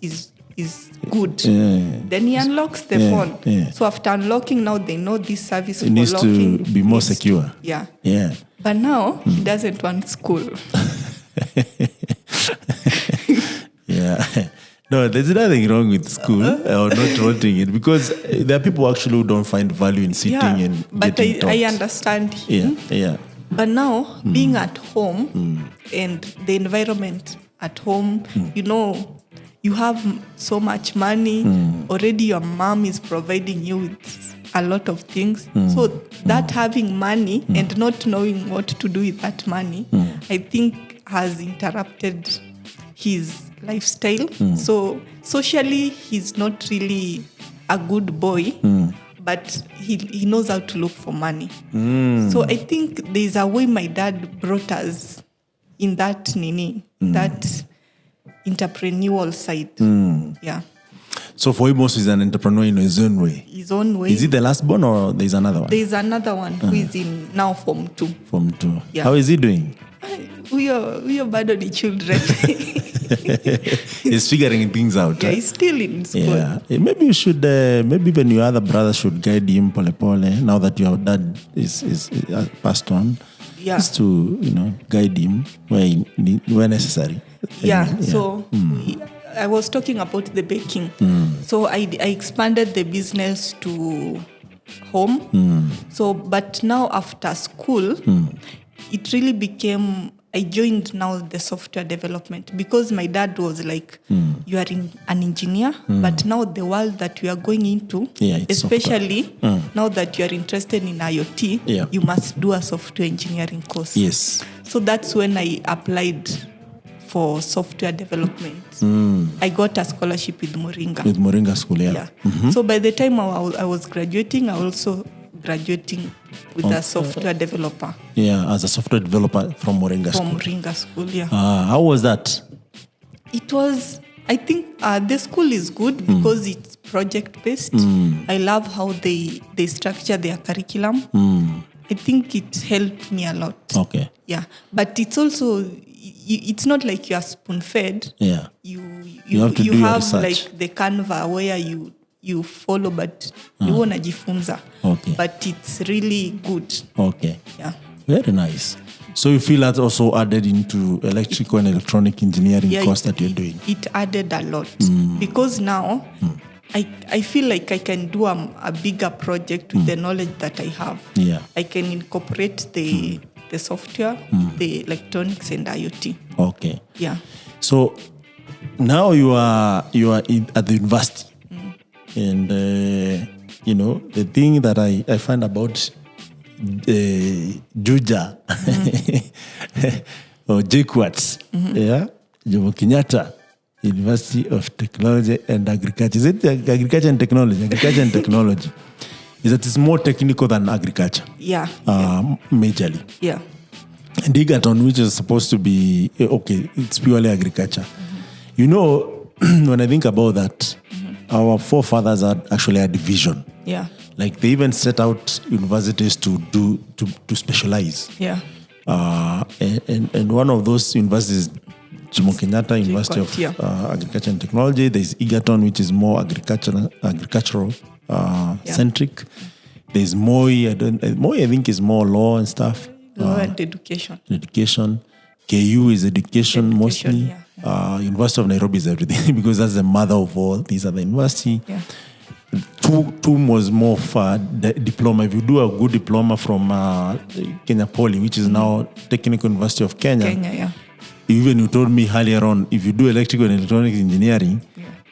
good. Yeah. Then he unlocks the phone. Yeah. So after unlocking, now they know this service it needs locking to be more secure. Yeah. Yeah. But now he doesn't want school. Yeah. No, there's nothing wrong with school or not wanting it, because there are people actually who don't find value in sitting and but getting taught. I understand him. Yeah. But now, being at home and the environment at home, you have so much money. Already your mom is providing you with a lot of things. So that having money and not knowing what to do with that money, I think has interrupted his lifestyle. So socially, he's not really a good boy, but he knows how to look for money. So I think there's a way my dad brought us in that that entrepreneurial side. Yeah. So for him also, he's an entrepreneur in his own way. His own way. Is he the last born or there's another one? There's another one who is in now Form 2. Form 2. Yeah. How is he doing? We are bad on the children. He's figuring things out. Yeah, he's still in school. Yeah. Maybe you should, maybe even your other brother should guide him pole pole, now that your dad is passed on. Yeah. Just to, guide him where necessary. So I was talking about the baking. So I expanded the business to home. So, but now after school, it really became, I joined now the software development because my dad was like, you are an engineer, but now the world that we are going into, especially now that you are interested in IoT, you must do a software engineering course. Yes. So that's when I applied for software development. I got a scholarship with Moringa. With Moringa School, yeah. So by the time I was graduating, I also graduating with a software developer. Yeah, as a software developer from Moringa School. From Moringa School, yeah. How was that? It was, I think the school is good because it's project-based. I love how they structure their curriculum. I think it helped me a lot. Okay. Yeah, but it's also, it's not like you are spoon-fed. Yeah. You have to do your research. Like the Canva where you follow, but you wanna jifunza. Okay. But it's really good. Okay. Yeah. Very nice. So you feel that also added into electrical and electronic engineering course that you're doing? It added a lot because now I feel like I can do a bigger project with the knowledge that I have. Yeah. I can incorporate the software, the electronics and IoT. Okay. Yeah. So now you are at the university. And, the thing that I find about Juja or JKUAT, Jomo Kenyatta University of Technology and Agriculture. Is it agriculture and technology? Agriculture and technology. Is that it's more technical than agriculture? Yeah. Majorly. Yeah. And Egerton, which is supposed to be, it's purely agriculture. When I think about that, our forefathers had actually a division. Yeah. Like they even set out universities to specialize. Yeah. And one of those universities, Jomo Kenyatta University of Agriculture and Technology. There's Egerton, which is more agricultural centric. There's Moi. Moi, I think, is more law and stuff. Law and education. Education. KU is education mostly. Yeah. University of Nairobi is everything because that's the mother of all these other universities. Yeah. TUM was more for diploma. If you do a good diploma from Kenya Poly, which is now Technical University of Kenya. Even you told me earlier on, if you do electrical and electronics engineering,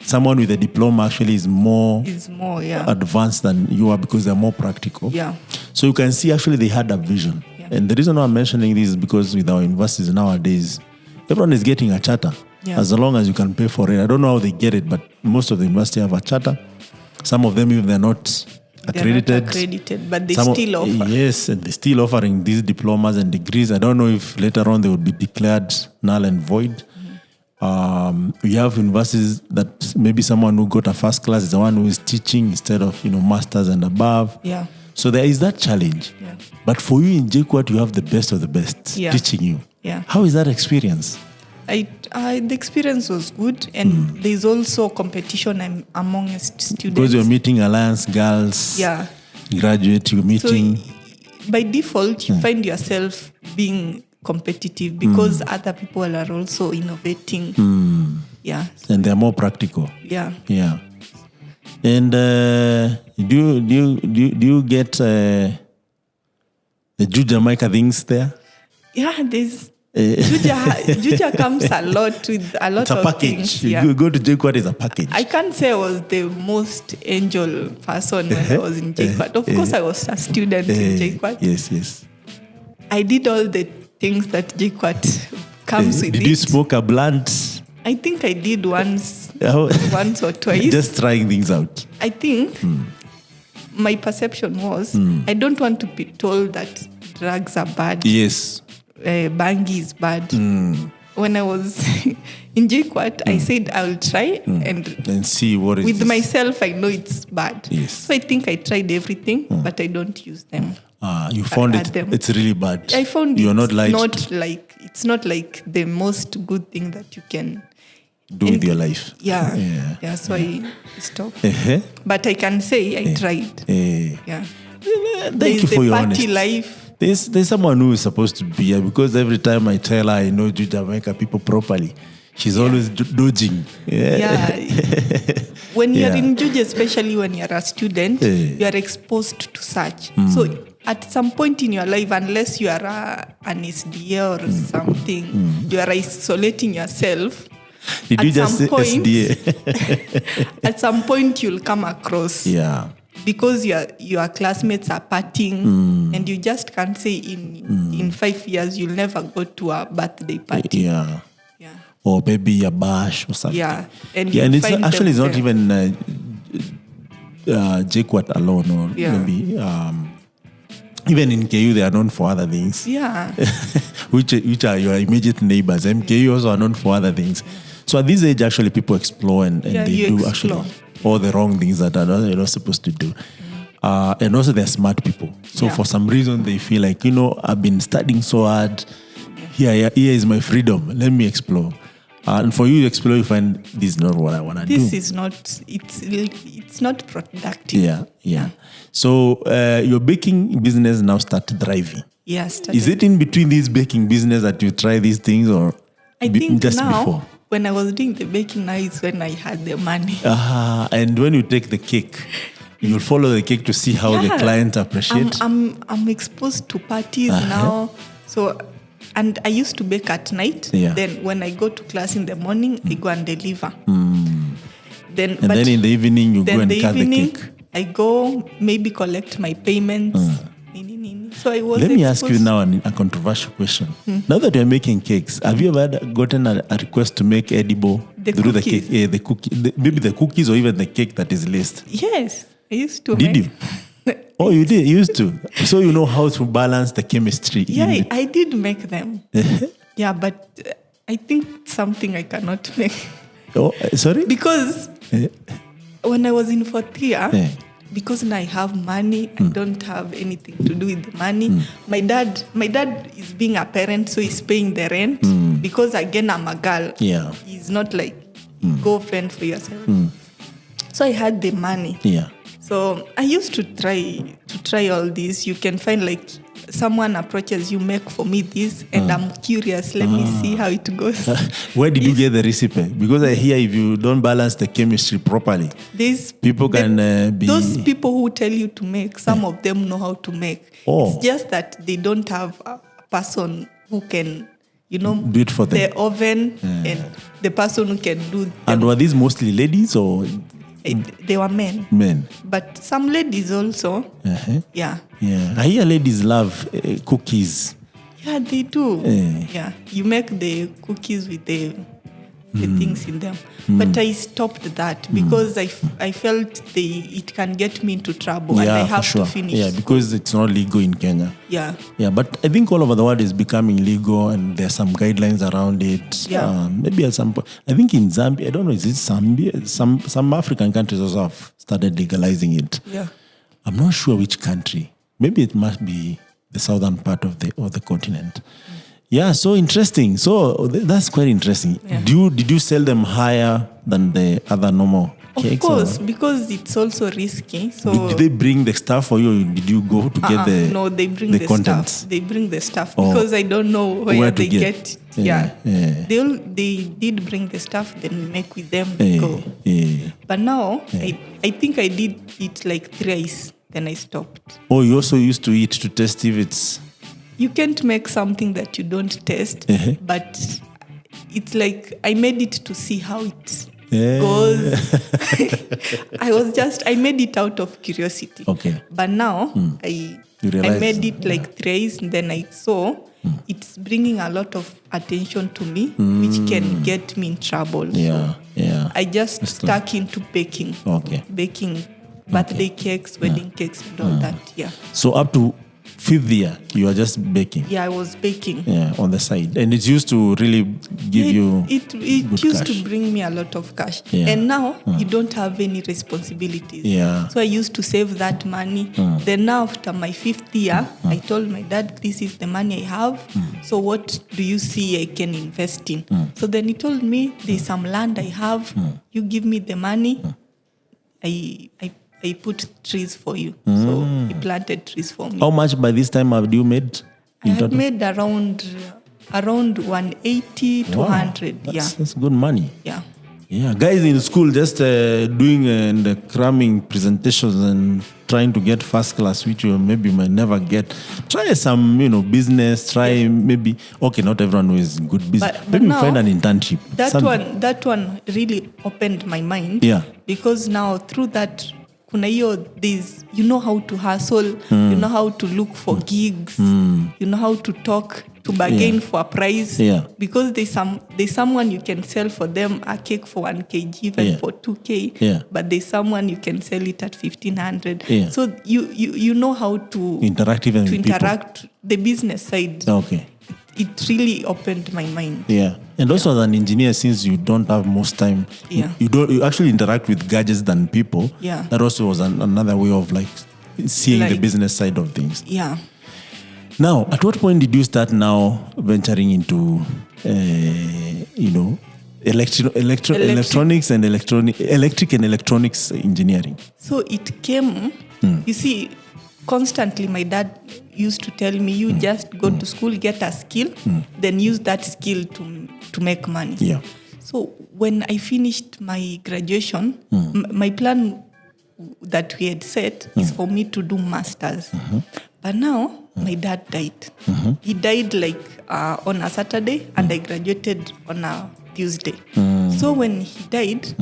someone with a diploma actually is more advanced than you are because they're more practical. Yeah. So you can see actually they had a vision. Yeah. And the reason why I'm mentioning this is because with our universities nowadays, everyone is getting a charter as long as you can pay for it. I don't know how they get it, but most of the universities have a charter. Some of them, if they're not accredited. They're not accredited, but they still offer. Yes, and they're still offering these diplomas and degrees. I don't know if later on they would be declared null and void. We have universities that maybe someone who got a first class is the one who is teaching instead of masters and above. Yeah. So there is that challenge. Yeah. But for you in JKUAT, you have the best of the best teaching you. Yeah. How is that experience? The experience was good, and there's also competition amongst students. Because you're meeting Alliance girls, graduate, you're meeting. So by default, you find yourself being competitive because other people are also innovating. Yeah. And they're more practical. Yeah. Yeah. And do you get the Jamaica things there? Yeah, there's Juja comes a lot with a lot of package. things. Yeah. You go to JKUAT is a package. I can't say I was the most angel person when I was in JKUAT. Of course, I was a student in JKUAT. Yes. I did all the things that JKUAT comes with. Did you smoke a blunt? I think I did once or twice. Just trying things out. I think my perception was I don't want to be told that drugs are bad. Yes. Bangi is bad. when I was in JKUAT, I said I will try and see what is with this? myself. I know it's bad. Yes. So I think I tried everything, but I don't use them. You found at them. it's really bad. I found you're it's not not like the most good thing that you can do with your life. Yeah. So I stopped. But I can say I tried. Yeah. Thank you for your party honesty. life. There's someone who is supposed to be here because every time I tell her I know Jamaica people properly, she's always dodging. Yeah. When you're in Juju, especially when you're a student, you are exposed to such. So at some point in your life, unless you are an SDA or something, you are isolating yourself. Did you just say SDA? At some point, you'll come across. Yeah. Because your classmates are partying and you just can't say in 5 years you'll never go to a birthday party. Yeah. Or maybe a bash or something. Yeah. And it's actually it's not even JKUAT alone, or maybe even in KU they are known for other things. Yeah. which are your immediate neighbors. MKU also are known for other things. So at this age actually people explore and they do explore. Actually all the wrong things that you're not supposed to do. And also they're smart people. So for some reason they feel like, I've been studying so hard. Here is my freedom. Let me explore. And for you to explore, you find this is not what I want to do. This is not, it's not productive. Yeah. So your baking business now started thriving. Yes. Is it in between this baking business that you try these things, or I think just now, before? When I was doing the baking, now is when I had the money. And when you take the cake, you'll follow the cake to see how the clients appreciate. I'm exposed to parties now. So, and I used to bake at night. Yeah. Then when I go to class in the morning, I go and deliver. Then in the evening, you go and cut the cake. I go maybe collect my payments. So I was Let me ask you now a controversial question. Now that you're making cakes, have you ever gotten a request to make edible through the cake? Yeah, maybe the cookies or even the cake that is laced? Yes, I used to. Did you? Oh, you did? You used to? So you know how to balance the chemistry. Yeah, I did make them. Yeah, but I think something I cannot make. Oh, sorry? Because when I was in fourth year, because now I have money, I don't have anything to do with the money. My dad is being a parent, so he's paying the rent. Because again, I'm a girl. Yeah. He's not like, go fend for yourself. So I had the money. Yeah. So I used to try all this. You can find like someone approaches you, make for me this, and I'm curious. Let me see how it goes. Where did you get the recipe? Because I hear if you don't balance the chemistry properly, those people who tell you to make, some of them know how to make. It's just that they don't have a person who can, do it for them. The oven and the person who can do them. And were these mostly ladies or? They were men. Men. But some ladies also. Yeah. I hear ladies love cookies. Yeah, they do. Yeah. You make the cookies with the things in them. But I stopped that because I felt it can get me into trouble and I have to finish. Yeah, because it's not legal in Kenya. Yeah. Yeah, but I think all over the world is becoming legal and there's some guidelines around it. Yeah. Maybe at some point. I think in Zambia, I don't know, is it Zambia? Some African countries also have started legalizing it. Yeah. I'm not sure which country. Maybe it must be the southern part of the continent. Yeah, so interesting. So that's quite interesting. Yeah. Did you sell them higher than the other normal cakes? Of course, because it's also risky. So did they bring the stuff for you, or did you go to get the No, they bring the contents? Stuff. They bring the stuff because I don't know where they get. Yeah. They did bring the stuff, then we make with them, go. But now, I think I did it like thrice, then I stopped. Oh, you also used to eat to test if it's... You can't make something that you don't taste, but it's like I made it to see how it goes. I made it out of curiosity. Okay. But now I made it like thrice, and then I saw it's bringing a lot of attention to me, which can get me in trouble. Yeah, so I just stuck into baking. Okay. Baking birthday cakes, wedding cakes, and all that. Yeah. So up to 5th year, you are just baking. Yeah, I was baking. Yeah, on the side. And it used to really give you It good used cash. to bring me a lot of cash. Yeah. And now you don't have any responsibilities. Yeah. So I used to save that money. Then now after my 5th year, I told my dad, this is the money I have. So what do you see I can invest in? So then he told me, there's some land I have. You give me the money. I put trees for you. So he planted trees for me. How much by this time have you made? I had made around 180 to 100. That's good money. Yeah. Yeah, guys in school just doing and cramming presentations and trying to get first class, which you maybe might never get. Try some, business. Try maybe not everyone who is good business. But maybe now, find an internship. That one really opened my mind. Yeah. Because now through that, kuna hiyo this, you know how to hustle, you know how to look for gigs, you know how to talk, to bargain for a price. Yeah. Because there's someone you can sell for them a cake for 1 kg, even for 2K. Yeah. But there's someone you can sell it at 1,500. Yeah. So you know how to interact the business side. Okay. It really opened my mind. Yeah. And also as an engineer, since you don't have most time, you actually interact with gadgets than people. Yeah. That also was another way of seeing the business side of things. Yeah. Now, at what point did you start now venturing into, electronics and electric and electronics engineering? So it came, you see, constantly my dad used to tell me, you just go to school, get a skill, then use that skill to make money. Yeah. So when I finished my graduation, my plan that we had set is for me to do masters. But now my dad died. He died on a Saturday and I graduated on a Tuesday. So when he died,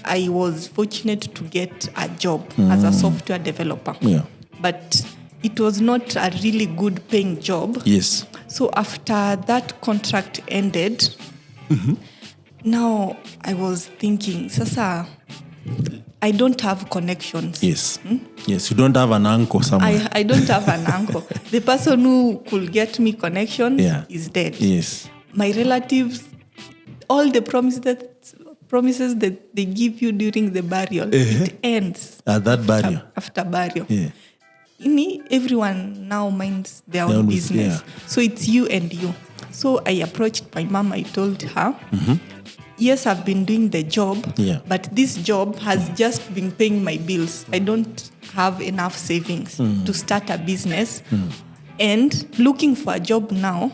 I was fortunate to get a job as a software developer. Yeah. But it was not a really good paying job. Yes. So after that contract ended, now I was thinking, Sasa, I don't have connections. Yes. Yes, you don't have an uncle somewhere. I don't have an uncle. The person who could get me connections is dead. Yes. My relatives, all the promises that they give you during the burial, it ends. At that burial. After burial. Yeah. Everyone now minds their own business. So it's you and you. So I approached my mom. I told her, yes, I've been doing the job, but this job has just been paying my bills. I don't have enough savings to start a business. And looking for a job now,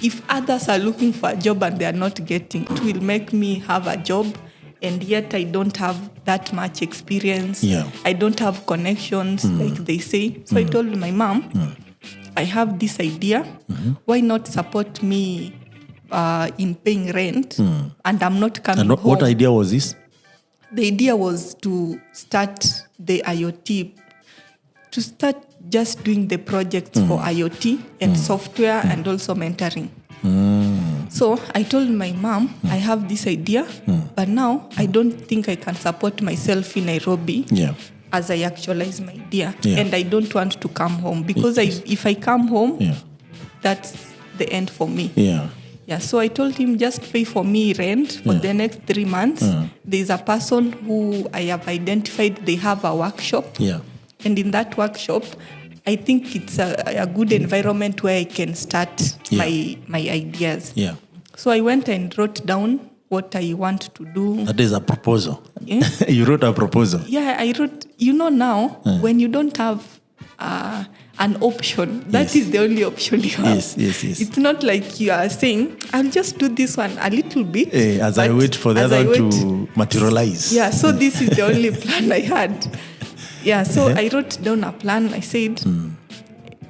if others are looking for a job and they are not getting, it will make me have a job. And yet I don't have that much experience. Yeah. I don't have connections, like they say. So I told my mom, I have this idea. Why not support me in paying rent? And I'm not coming home. What idea was this? The idea was to start the IoT, to start just doing the projects for IoT and software and also mentoring. So I told my mom, I have this idea, but now I don't think I can support myself in Nairobi as I actualize my idea. And I don't want to come home because if I come home, that's the end for me. So I told him, just pay for me rent for the next 3 months. There's a person who I have identified, they have a workshop. And in that workshop, I think it's a good environment where I can start my ideas. So I went and wrote down what I want to do. That is a proposal. You wrote a proposal. I wrote, now, when you don't have an option, that is the only option you have. Yes. It's not like you are saying, I'll just do this one a little bit. As I wait for the other to materialize. So this is the only plan I had. So I wrote down a plan. I said,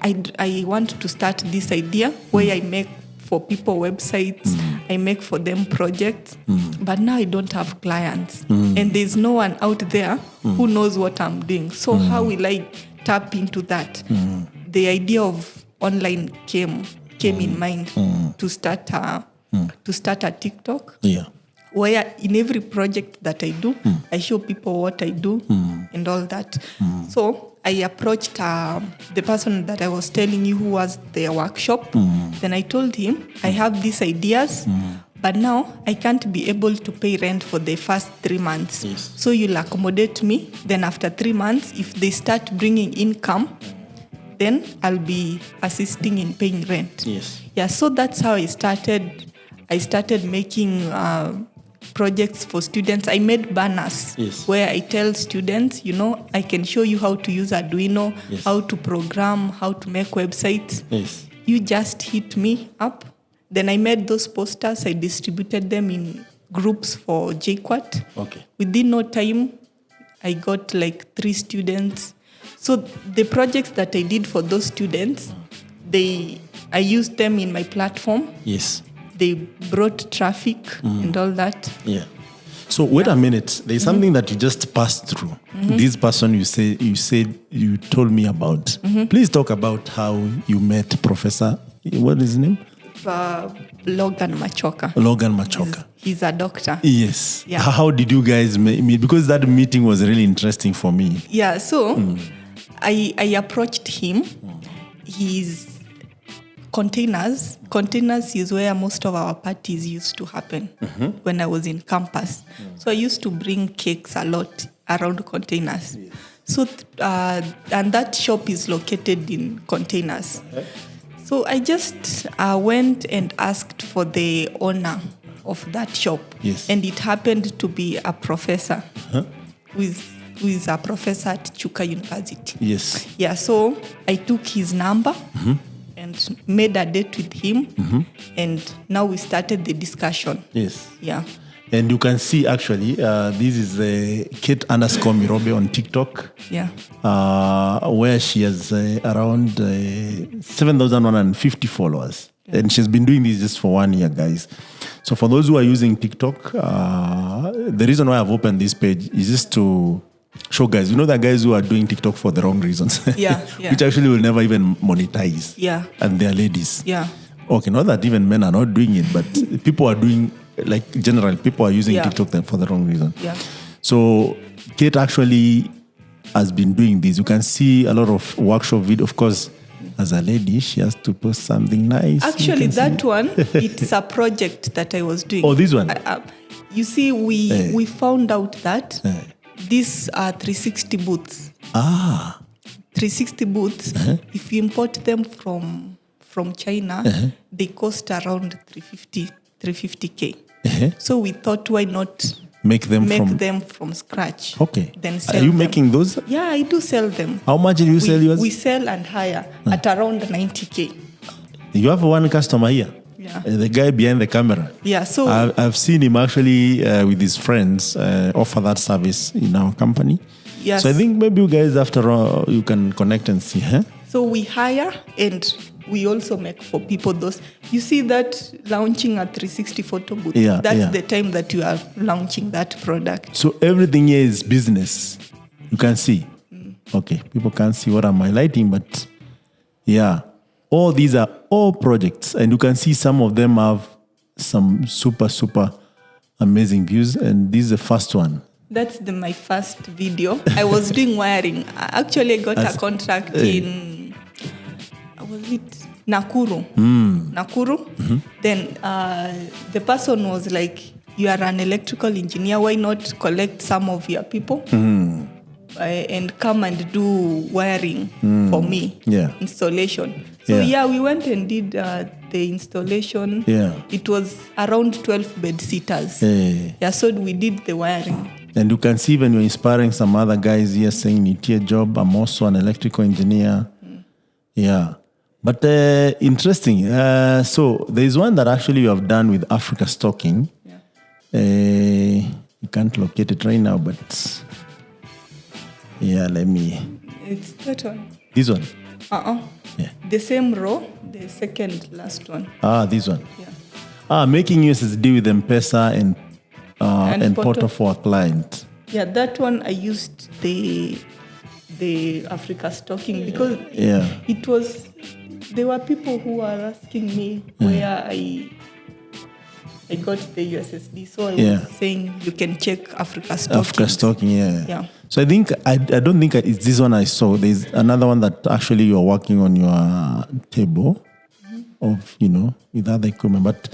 I want to start this idea where I make for people websites, I make for them projects, but now I don't have clients. And there's no one out there who knows what I'm doing. So how will I tap into that? The idea of online came in mind to start a TikTok. Where in every project that I do, I show people what I do and all that. So I approached the person that I was telling you who was the workshop. Then I told him, I have these ideas, but now I can't be able to pay rent for the first 3 months. Yes. So you'll accommodate me. Then after 3 months, if they start bringing income, then I'll be assisting in paying rent. Yes. Yeah, so that's how I started. I started making projects for students. I made banners where I tell students, I can show you how to use Arduino, how to program, how to make websites. Yes. You just hit me up. Then I made those posters. I distributed them in groups for JKUAT. Okay. Within no time, I got like 3 students. So the projects that I did for those students, I used them in my platform. Yes. They brought traffic and all that. Yeah. So wait a minute. There's something that you just passed through. This person you told me about. Please talk about how you met Professor. What is his name? Logan Machoka. Logan Machoka. He's a doctor. Yes. Yeah. How did you guys meet? Because that meeting was really interesting for me. Yeah. So I approached him. He's containers. Containers is where most of our parties used to happen when I was in campus. So I used to bring cakes a lot around containers. Yes. So, and that shop is located in containers. Okay. So I just went and asked for the owner of that shop. Yes. And it happened to be a professor who is a professor at Chuka University. Yes. Yeah, so I took his number and made a date with him. And now we started the discussion. Yes. Yeah. And you can see actually, this is Kate_Mirobe on TikTok. Yeah. Where she has around 7,150 followers. Yeah. And she's been doing this just for 1 year, guys. So for those who are using TikTok, the reason why I've opened this page is just to show guys, the guys who are doing TikTok for the wrong reasons. Yeah. Which actually will never even monetize. Yeah. And they're ladies. Yeah. Okay, not that even men are not doing it, but people are doing, like generally, people are using TikTok for the wrong reason. Yeah. So Kate actually has been doing this. You can see a lot of workshop video. Of course, as a lady, she has to post something nice. Actually, that one, it's a project that I was doing. Oh, this one? You see, we found out that these are 360 booths. 360 booths, if you import them from China, they cost around 350K. So we thought, why not make them from scratch? Okay. Then sell Are you them. making those? Yeah, I do sell them. How much do you sell yours? We sell and hire at around 90K. You have one customer here? Yeah. The guy behind the camera. Yeah, so I've seen him actually with his friends offer that service in our company. Yes. So I think maybe you guys, after all, you can connect and see. So we hire and we also make for people those. You see that launching a 360 photo booth. Yeah, that's the time that you are launching that product. So everything here is business. You can see. Okay, people can't see what I'm highlighting, but yeah. All these are all projects, and you can see some of them have some super, super amazing views, and this is the first one. That's my first video. I was doing wiring. Actually, I got a contract in, was it Nakuru? Nakuru. Then the person was like, you are an electrical engineer, why not collect some of your people and come and do wiring for me, installation. So we went and did the installation. Yeah. It was around 12 bed sitters. So we did the wiring. And you can see when you're inspiring some other guys here saying, need a job, I'm also an electrical engineer. Yeah. But interesting. So there's one that actually you have done with africastalking. You can't locate it right now, but let me. It's that one. This one? Yeah. The same row, the second last one. This one. Yeah. Making USSD with M-Pesa and Portal for a client. Yeah, that one I used the africastalking because it was. There were people who were asking me where I got the USSD, so I was saying you can check africastalking. Africastalking, yeah. So I think I don't think it's this one I saw. There's another one that actually you're working on your table of with other equipment, but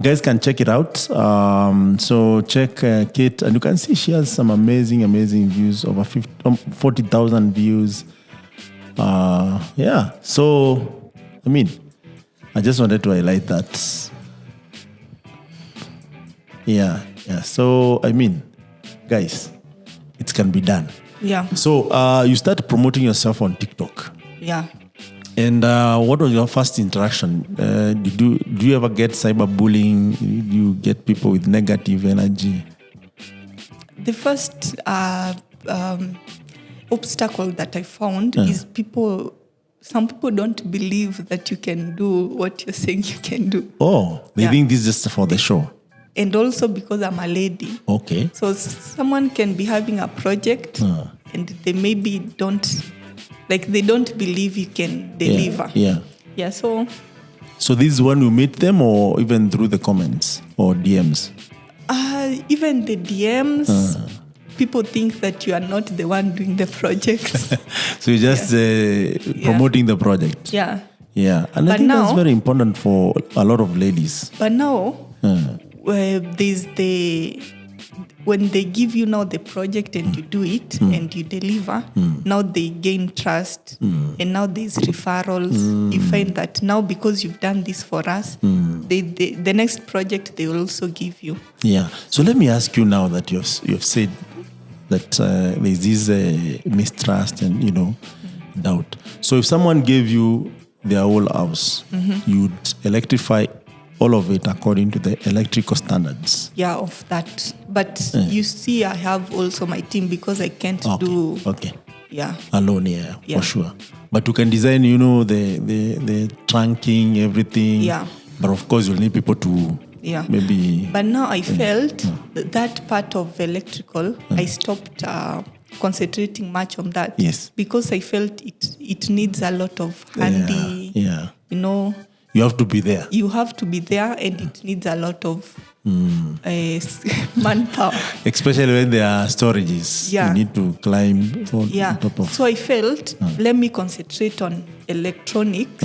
guys can check it out. So check Kate, and you can see she has some amazing views, over 40,000 views. Yeah. So I mean, I just wanted to highlight that. Yeah. So I mean, guys, it can be done. Yeah. So you started promoting yourself on TikTok. Yeah. And what was your first interaction? Do you ever get cyberbullying? Do you get people with negative energy? The first obstacle that I found is some people don't believe that you can do what you're saying you can do. Oh, they think this is just for the show. And also because I'm a lady. Okay. So someone can be having a project and they maybe don't believe you can deliver. Yeah. So this is when you meet them, or even through the comments or DMs? Even the DMs, people think that you are not the one doing the project. So you're just promoting the project. Yeah. Yeah. And I think that's very important for a lot of ladies. But now, there's when they give you now the project and you do it and you deliver, now they gain trust and now there's referrals. You find that now because you've done this for us, the next project they will also give you. Yeah. So let me ask you now that you've said that there's this mistrust and doubt. So if someone gave you their whole house, you'd electrify all of it according to the electrical standards. Yeah, of that. But you see, I have also my team because I can't do. Okay. Yeah. Alone, for sure. But you can design, the trunking, everything. Yeah. But of course, you'll need people to maybe. But now I felt that part of electrical, I stopped concentrating much on that. Yes. Because I felt it needs a lot of handy. Yeah. You have to be there. You have to be there, and it needs a lot of manpower. Especially when there are storages. Yeah. You need to climb on top of. So I felt, let me concentrate on electronics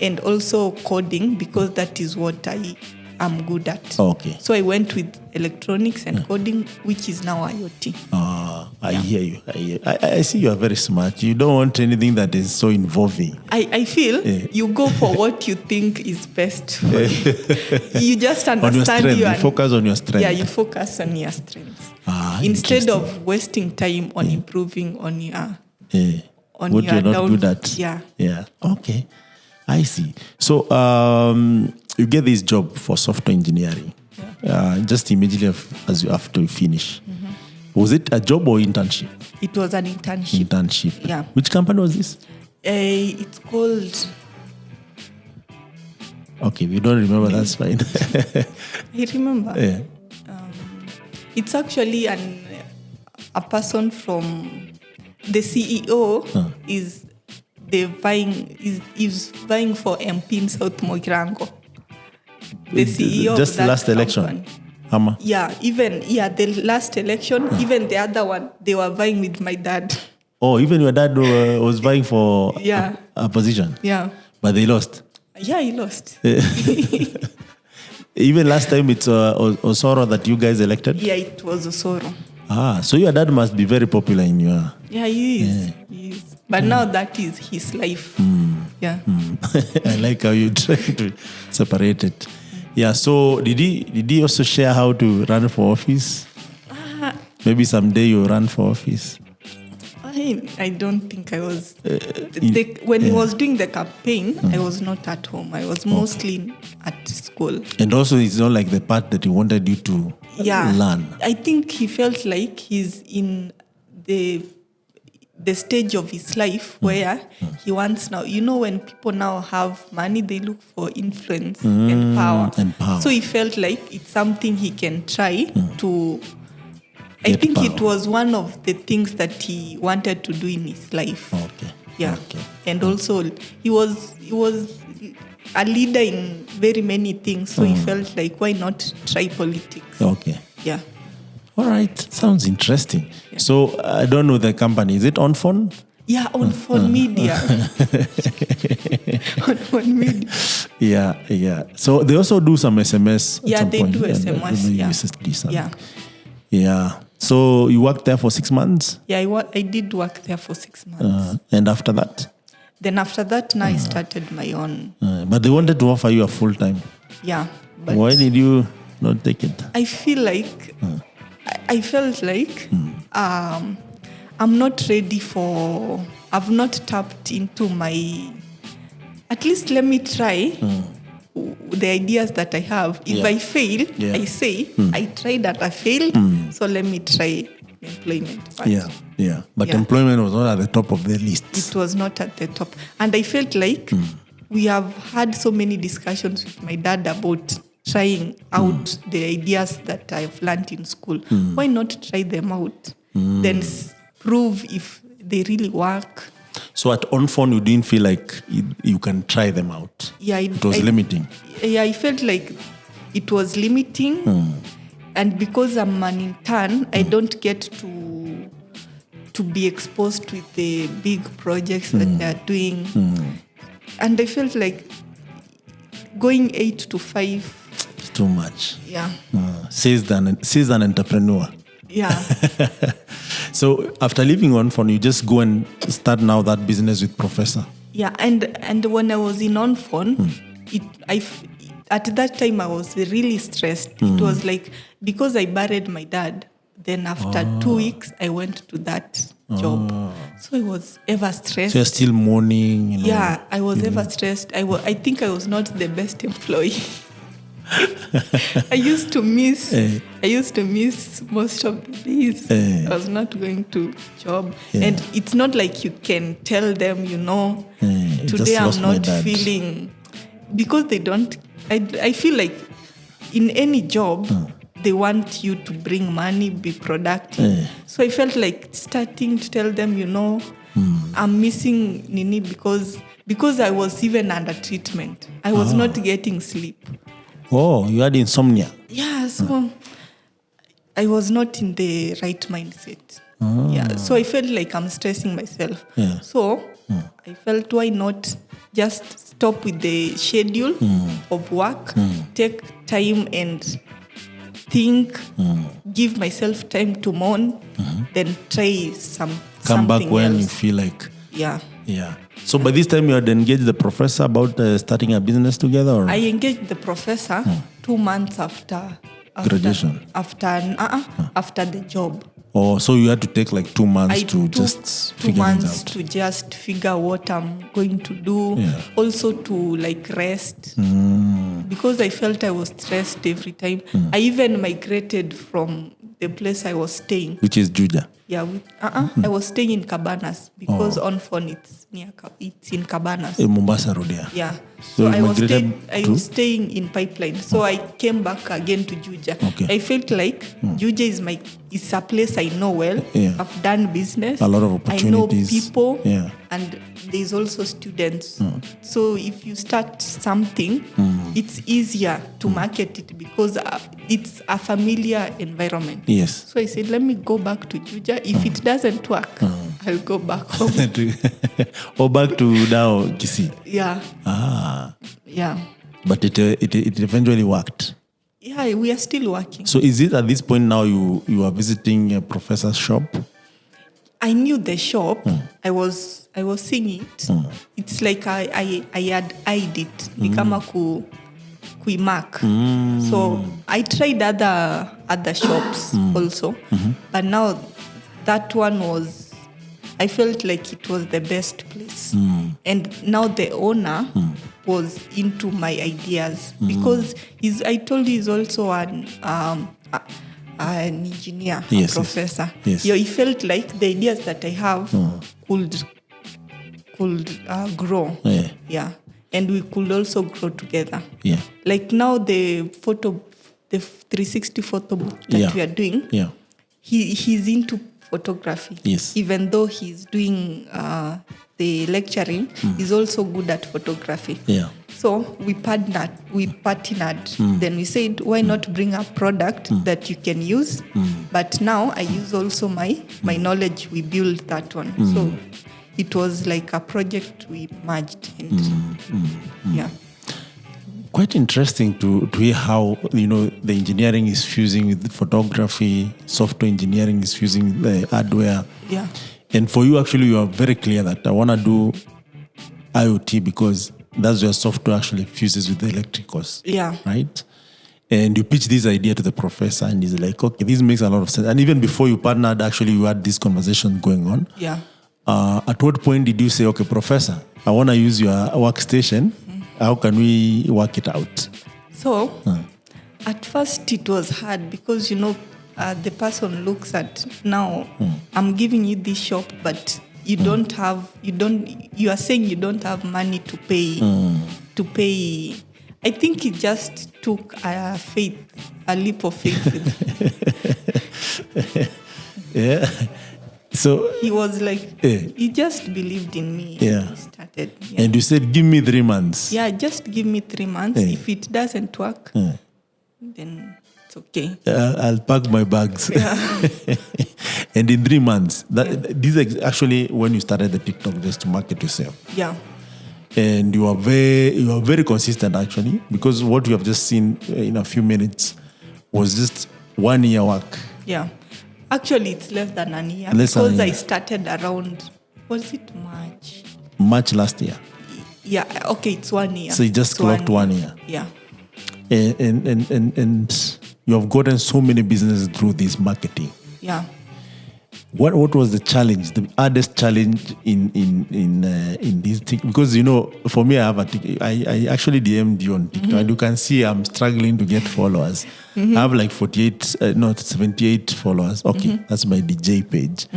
and also coding, because that is what I am good at. Okay. So I went with electronics and coding, which is now IoT. I hear you. I see you are very smart. You don't want anything that is so involving. I feel you go for what you think is best for you. You just understand on your strength. You focus on your strength. Yeah, you focus on your strengths. Instead of wasting time on improving on your on what your you're not good at. Yeah. Okay. I see. So you get this job for software engineering. Just immediately after you finish. Was it a job or internship? It was an internship. Yeah. Which company was this? It's called... Okay, we don't remember, that's fine. I remember. Yeah. It's actually a person from... The CEO is vying for MP in South Mogirango. The CEO just of that last election. company. Yeah, the last election, even the other one, they were vying with my dad. Oh, even your dad was vying for a position? Yeah. But they lost? Yeah, he lost. Even last time it's Osoro that you guys elected? Yeah, it was Osoro. So your dad must be very popular in your... Yeah, he is. Yeah. He is. But now that is his life. Yeah. I like how you try to separate it. Yeah, so did he also share how to run for office? Maybe someday you'll run for office. I don't think I was. When he was doing the campaign, I was not at home. I was mostly at school. And also, it's not like the part that he wanted you to learn. I think he felt like he's in the stage of his life where he wants now. When people now have money, they look for influence and power. So he felt like it's something he can try to... I think power. It was one of the things that he wanted to do in his life. Okay. Yeah. Okay. And also he was a leader in very many things, so he felt like, why not try politics? Okay. Yeah. All right. Sounds interesting. Yeah. So I don't know the company. Is it On Phone? Yeah, On Phone Media. On Phone Media. Yeah. So they also do some SMS. Yeah, they point. do SMS. Yeah. So you worked there for 6 months? Yeah, I did work there for 6 months. And after that? Then after that, now I started my own. But they wanted to offer you a full-time. Yeah. But why did you not take it? I feel like, I felt like I'm not ready for, I've not tapped into my, at least let me try the ideas that I have. If I fail, I say, I tried that I failed, so let me try employment first. But employment was not at the top of the list. It was not at the top. And I felt like we have had so many discussions with my dad about trying out the ideas that I've learned in school. Why not try them out? Then prove if they really work. So at On Phone, you didn't feel like you can try them out? Yeah. It was limiting? Yeah, I felt like it was limiting. And because I'm an intern, I don't get to be exposed with the big projects that they're doing. And I felt like going 8 to 5... It's too much. Yeah. Says an entrepreneur. Yeah. So after leaving On Phone, you just go and start now that business with Professor. Yeah, and when I was in On Phone, at that time I was really stressed. It was like, because I buried my dad, then after 2 weeks, I went to that job. So I was ever stressed. So you're still mourning? Yeah, I was ever stressed. I think I was not the best employee. I used to miss most of the days. I was not going to job. And it's not like you can tell them, today I'm not feeling, because they don't, I feel like in any job, they want you to bring money, be productive. So I felt like starting to tell them, I'm missing Nini because I was even under treatment. I was not getting sleep. Oh, you had insomnia? Yeah, so I was not in the right mindset. Yeah, so I felt like I'm stressing myself. Yeah. So I felt, why not just stop with the schedule of work, take time and think, give myself time to mourn, then try something Come back when else. you feel like... Yeah. So by this time you had engaged the professor about starting a business together? Or? I engaged the professor 2 months after graduation. After the job. Oh, so you had to take like 2 months to just figure it out. To just figure what I'm going to do. Yeah. Also to like rest. Because I felt I was stressed every time. I even migrated from the place I was staying. Which is Juja? Yeah, I was staying in Cabanas because On Phone it's in Cabanas. In Mombasa Road, yeah. Yeah. So I was staying in Pipeline. So I came back again to Juja. Okay. I felt like Juja is a place I know well. Yeah. I've done business. A lot of opportunities. I know people. Yeah. And there's also students. So if you start something, it's easier to market it because it's a familiar environment. Yes. So I said, let me go back to Juja. If it doesn't work, I'll go back home. Or back to now Kisii. Yeah. Yeah. But it eventually worked. Yeah, we are still working. So is it at this point now you are visiting a professor's shop? I knew the shop. I was seeing it. It's like I had eyed it. Ni kama kuimark. So I tried other shops also. But now that one was, I felt like it was the best place. And now the owner was into my ideas because I told you he's also an engineer, a professor. Yes. Yeah, he felt like the ideas that I have could grow. Yeah. And we could also grow together. Yeah. Like now the 360 photo book that we are doing, he's into photography. Yes. Even though he's doing the lecturing is also good at photography. Yeah. So we partnered. Then we said, why not bring a product that you can use? But now I use also my knowledge. We build that one. So it was like a project we merged. Yeah. Quite interesting to hear how, the engineering is fusing with photography, software engineering is fusing the hardware. Yeah. And for you, actually, you are very clear that I want to do IoT because that's where software actually fuses with the electricals. Yeah. Right? And you pitch this idea to the professor and he's like, okay, this makes a lot of sense. And even before you partnered, actually, you had this conversation going on. Yeah. At what point did you say, okay, professor, I want to use your workstation. How can we work it out? So, at first it was hard because, the person looks at, now, I'm giving you this shop, but you are saying you don't have money to pay. I think it just took a leap of faith. Yeah. So he was like, he just believed in me. Yeah. He started. Yeah. And you said, give me 3 months. Yeah, just give me 3 months. If it doesn't work, then it's okay. I'll pack my bags. Yeah. And in 3 months, this is actually when you started the TikTok just to market yourself. Yeah. And you are very consistent actually, because what we have just seen in a few minutes was just 1 year work. Yeah. Actually, it's less than a year I started around, was it March? March last year. Yeah, okay, it's 1 year. So you just clocked 1 year. Yeah. And you have gotten so many businesses through this marketing. Yeah. What was the challenge, the hardest challenge in this thing? Because for me, I actually DM'd you on TikTok, and you can see I'm struggling to get followers. I have like 78 followers. Okay, that's my DJ page.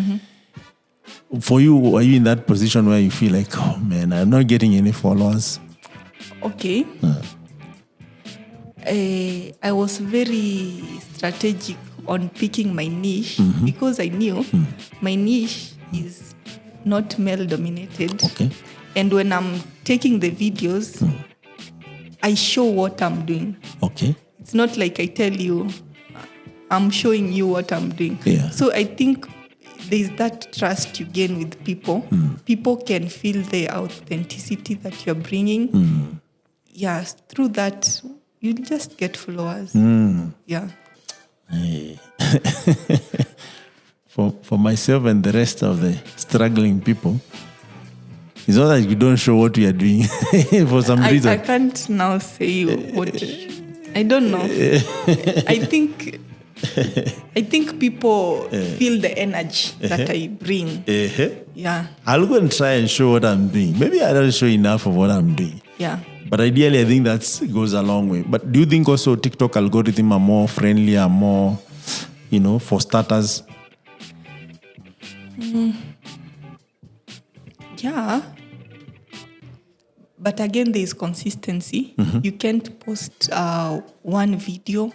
For you, are you in that position where you feel like, oh man, I'm not getting any followers? Okay. I was very strategic on picking my niche because I knew my niche is not male dominated. Okay. And when I'm taking the videos, I show what I'm doing. Okay. It's not like I tell you, I'm showing you what I'm doing. Yeah. So I think there's that trust you gain with people. People can feel the authenticity that you're bringing. Yes, through that, you just get followers. Yeah. Hey. For myself and the rest of the struggling people, it's not that you don't show what we are doing for some reason. I can't now say what. I don't know. I think people feel the energy that I bring. Yeah. I'll go and try and show what I'm doing. Maybe I don't show enough of what I'm doing. Yeah. But ideally, I think that goes a long way. But do you think also TikTok algorithm are more friendly, are more, for starters? Yeah. But again, there is consistency. You can't post one video,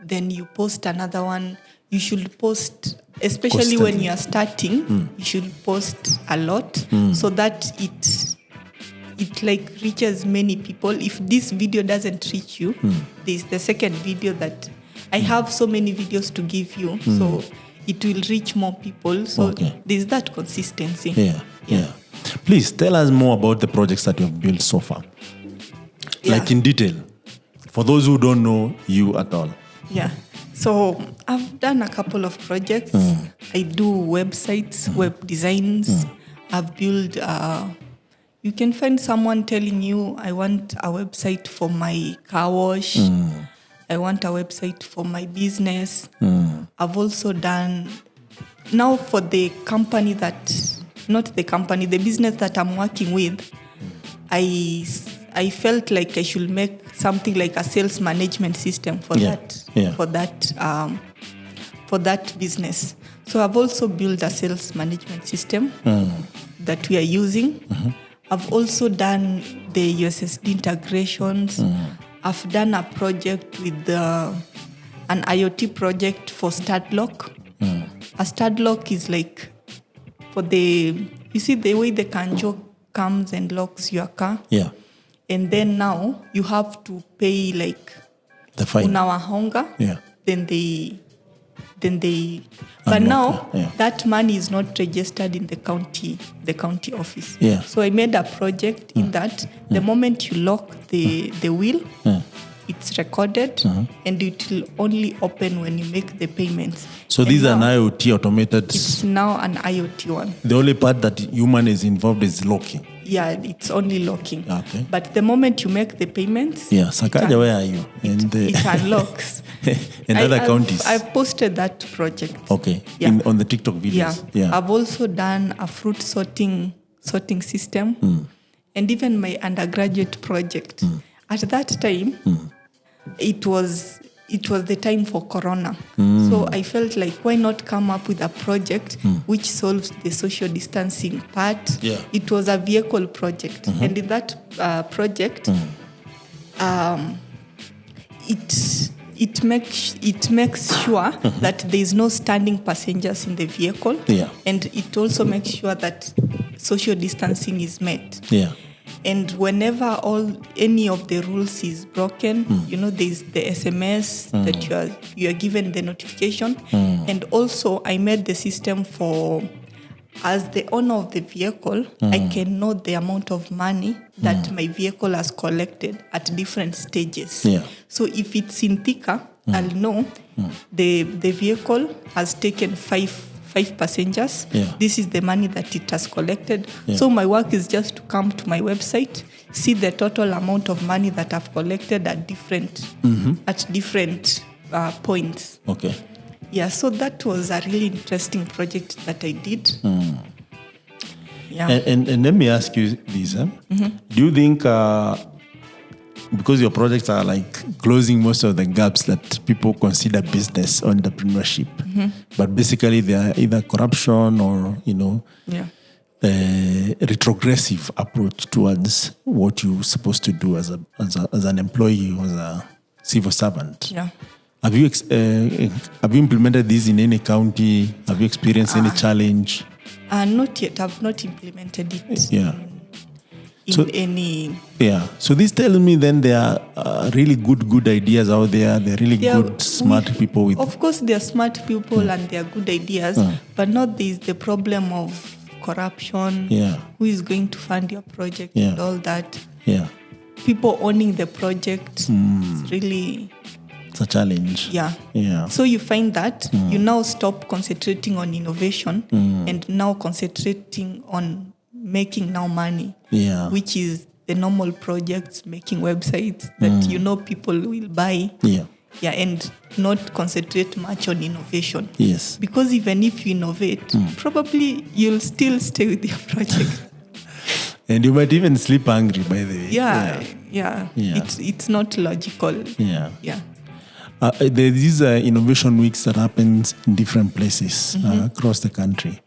then you post another one. You should post, especially when you are starting, you should post a lot so that it reaches many people. If this video doesn't reach you, there's the second video that I have so many videos to give you, so it will reach more people. So there's that consistency. Yeah. Please tell us more about the projects that you have built so far. Yeah. Like in detail, for those who don't know you at all. Yeah. So I've done a couple of projects. I do websites, web designs. I've built, you can find someone telling you, I want a website for my car wash. I want a website for my business. I've also done, now for the company the business that I'm working with, I felt like I should make something like a sales management system for that business. So I've also built a sales management system that we are using. I've also done the USSD integrations. I've done a project with an IoT project for StadLock. A StadLock is like for the you see the way the kanjo comes and locks your car. Yeah. And then now you have to pay like The fine. unawahonga. Yeah. Then they but now yeah. that money is not registered in the county office. Yeah. So I made a project in that the moment you lock the wheel, it's recorded and it will only open when you make the payments. So and these are an now IoT automated. it's now an IoT one. The only part that human is involved is locking. Yeah, it's only locking. Okay. But the moment you make the payments, Yeah, Sakaja, where are you? And it unlocks. and other counties. I've posted that project. Okay. Yeah. On the TikTok videos. Yeah. I've also done a fruit sorting system, and even my undergraduate project. At that time, it was the time for Corona. So I felt like, why not come up with a project which solves the social distancing part? Yeah. It was a vehicle project. And in that project, it makes sure that there is no standing passengers in the vehicle. Yeah. And it also makes sure that social distancing is met. Yeah. And whenever any of the rules is broken, there's the SMS that you are given the notification. And also I made the system for, as the owner of the vehicle, I can know the amount of money that my vehicle has collected at different stages. Yeah. So if it's in Thika, I'll know the vehicle has taken five passengers. Yeah. This is the money that it has collected. Yeah. So my work is just to come to my website, see the total amount of money that I've collected at different points. Okay. Yeah, so that was a really interesting project that I did. Yeah. And let me ask you this. Do you think, because your projects are like closing most of the gaps that people consider business or entrepreneurship, but basically they are either corruption or, retrogressive approach towards what you're supposed to do as an employee or as a civil servant. Yeah. Have you implemented this in any county? Have you experienced any challenge? Not yet. I've not implemented it. Yeah. In any. Yeah. So this tells me then there are really good ideas out there. There are really good, smart people with. Of course, there are smart people and there are good ideas, but not there is the problem of corruption. Yeah. Who is going to fund your project and all that? Yeah. People owning the project. It's really. It's a challenge. Yeah. Yeah. So you find that you now stop concentrating on innovation and now concentrating on making now money. Yeah. Which is the normal projects, making websites that people will buy. Yeah. Yeah, and not concentrate much on innovation. Yes. Because even if you innovate, probably you'll still stay with your project. And you might even sleep hungry, by the way. Yeah. It's not logical. Yeah. Yeah. There is these innovation weeks that happens in different places across the country.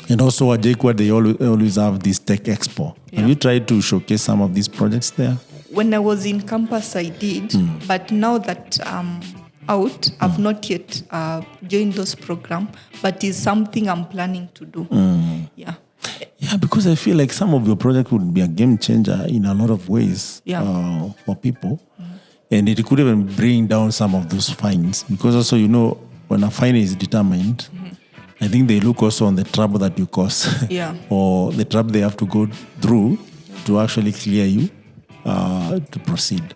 And also at JKUAT, they always have this tech expo. Yeah. Have you tried to showcase some of these projects there? When I was in campus, I did. But now that I'm out, I've not yet joined those programs. But it's something I'm planning to do. Yeah. Yeah, because I feel like some of your projects would be a game changer in a lot of ways for people. And it could even bring down some of those fines. Because also, when a fine is determined, I think they look also on the trouble that you cause. Or the trouble they have to go through to actually clear you to proceed.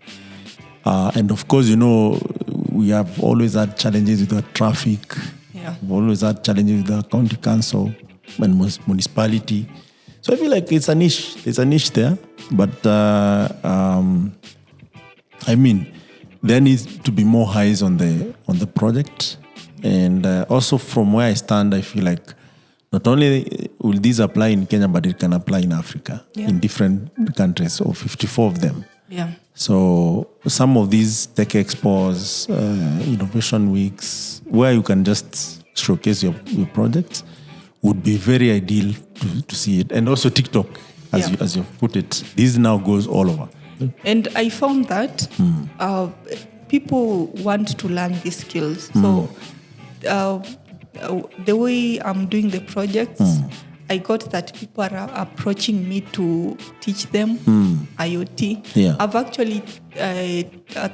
And of course, we have always had challenges with the traffic. Yeah. We've always had challenges with the county council and municipality. So I feel like it's a niche. There's a niche there. But there needs to be more eyes on the project. And also from where I stand, I feel like not only will this apply in Kenya, but it can apply in Africa, in different countries, so 54 of them. Yeah. So some of these tech expos, innovation weeks, where you can just showcase your projects, would be very ideal to see it. And also TikTok, as you've put it, this now goes all over. And I found that people want to learn these skills. So the way I'm doing the projects, I got that people are approaching me to teach them IoT. Yeah. I've actually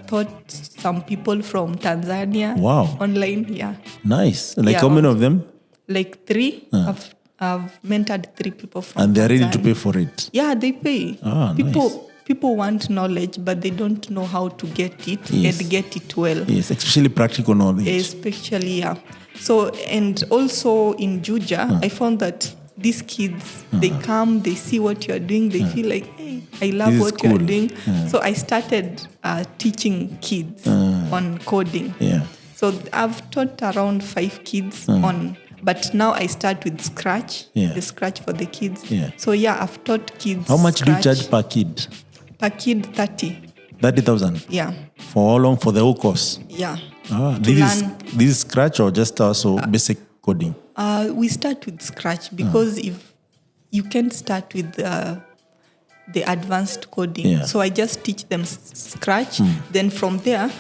taught some people from Tanzania. Wow. Online, yeah. Nice. Like Yeah. how many of them? Like 3. I've mentored 3 people from And they're ready to Tanzania. pay for it. Yeah, they pay. Nice. People want knowledge, but they don't know how to get it and get it well. Yes, especially practical knowledge. Especially, yeah. So, and also in Juja, I found that these kids, they come, they see what you're doing, they feel like, hey, I love This is what you're cool. doing. So I started teaching kids on coding. Yeah. So I've taught around 5 kids on, but now I start with Scratch, the Scratch for the kids. Yeah. So yeah, I've taught kids. How much Scratch. do you charge per kid? Per kid, 30. 30,000? Yeah. For how long? For the whole course? Yeah. This is Scratch or just also basic coding? We start with Scratch because if you can start with the advanced coding. Yeah. So I just teach them Scratch. Then from there,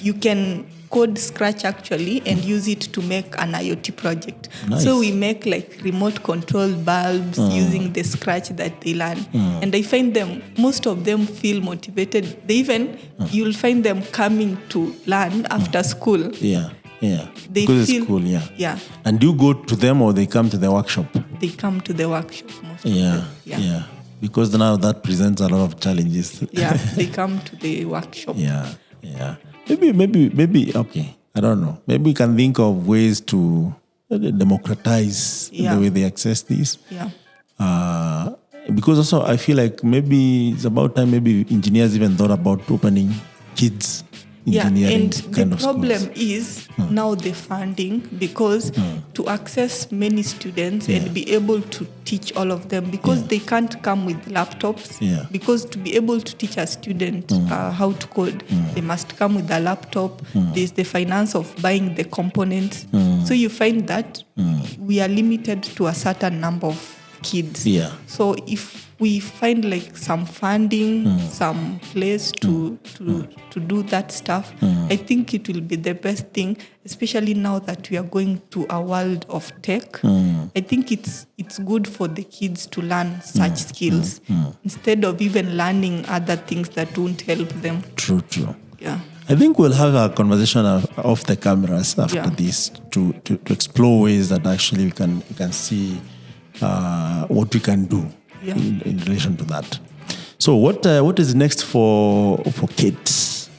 you can code Scratch actually and use it to make an IoT project. Nice. So we make like remote control bulbs using the Scratch that they learn. And I find most of them feel motivated. You'll find them coming to learn after school. Yeah. They because feel, it's cool, yeah. And do you go to them or they come to the workshop? They come to the workshop most of Yeah. them. Yeah. Because now that presents a lot of challenges. Yeah, they come to the workshop. Yeah. Maybe, okay. I don't know. Maybe we can think of ways to democratize the way they access this. Yeah. Because also I feel like maybe it's about time maybe engineers even thought about opening kids engineering and kind the of problem schools. is now the funding, because to access many students and be able to teach all of them, because they can't come with laptops. Yeah. Because to be able to teach a student how to code, they must come with a laptop. There's the finance of buying the components. So you find that we are limited to a certain number of kids. Yeah. So if we find like some funding, some place to do that stuff, I think it will be the best thing, especially now that we are going to a world of tech. I think it's good for the kids to learn such skills instead of even learning other things that won't help them. True. Yeah. I think we'll have a conversation off the cameras after this to explore ways that actually we can see what we can do in relation to that. So what is next for kids?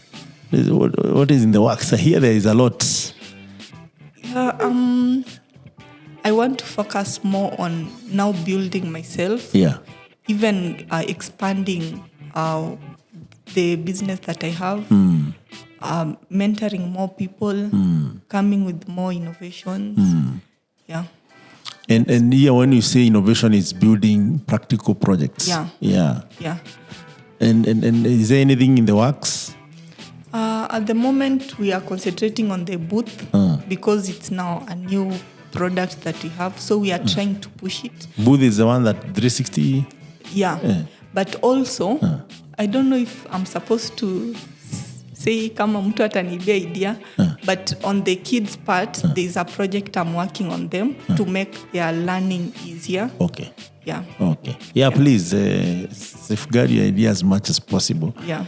What is in the works? I hear there is a lot. Yeah, I want to focus more on now building myself. Yeah. Even expanding the business that I have, mentoring more people, coming with more innovations. Yeah. And here, when you say innovation, is building practical projects. Yeah. And is there anything in the works? At the moment, we are concentrating on the booth because it's now a new product that we have. So we are trying to push it. Booth is the one that 360. Yeah. But also, I don't know if I'm supposed to say kama mtu atanibia idea, but on the kids part, there's a project I'm working on them to make their learning easier. Okay. Yeah. Okay. Yeah, please safeguard your idea as much as possible. Yeah.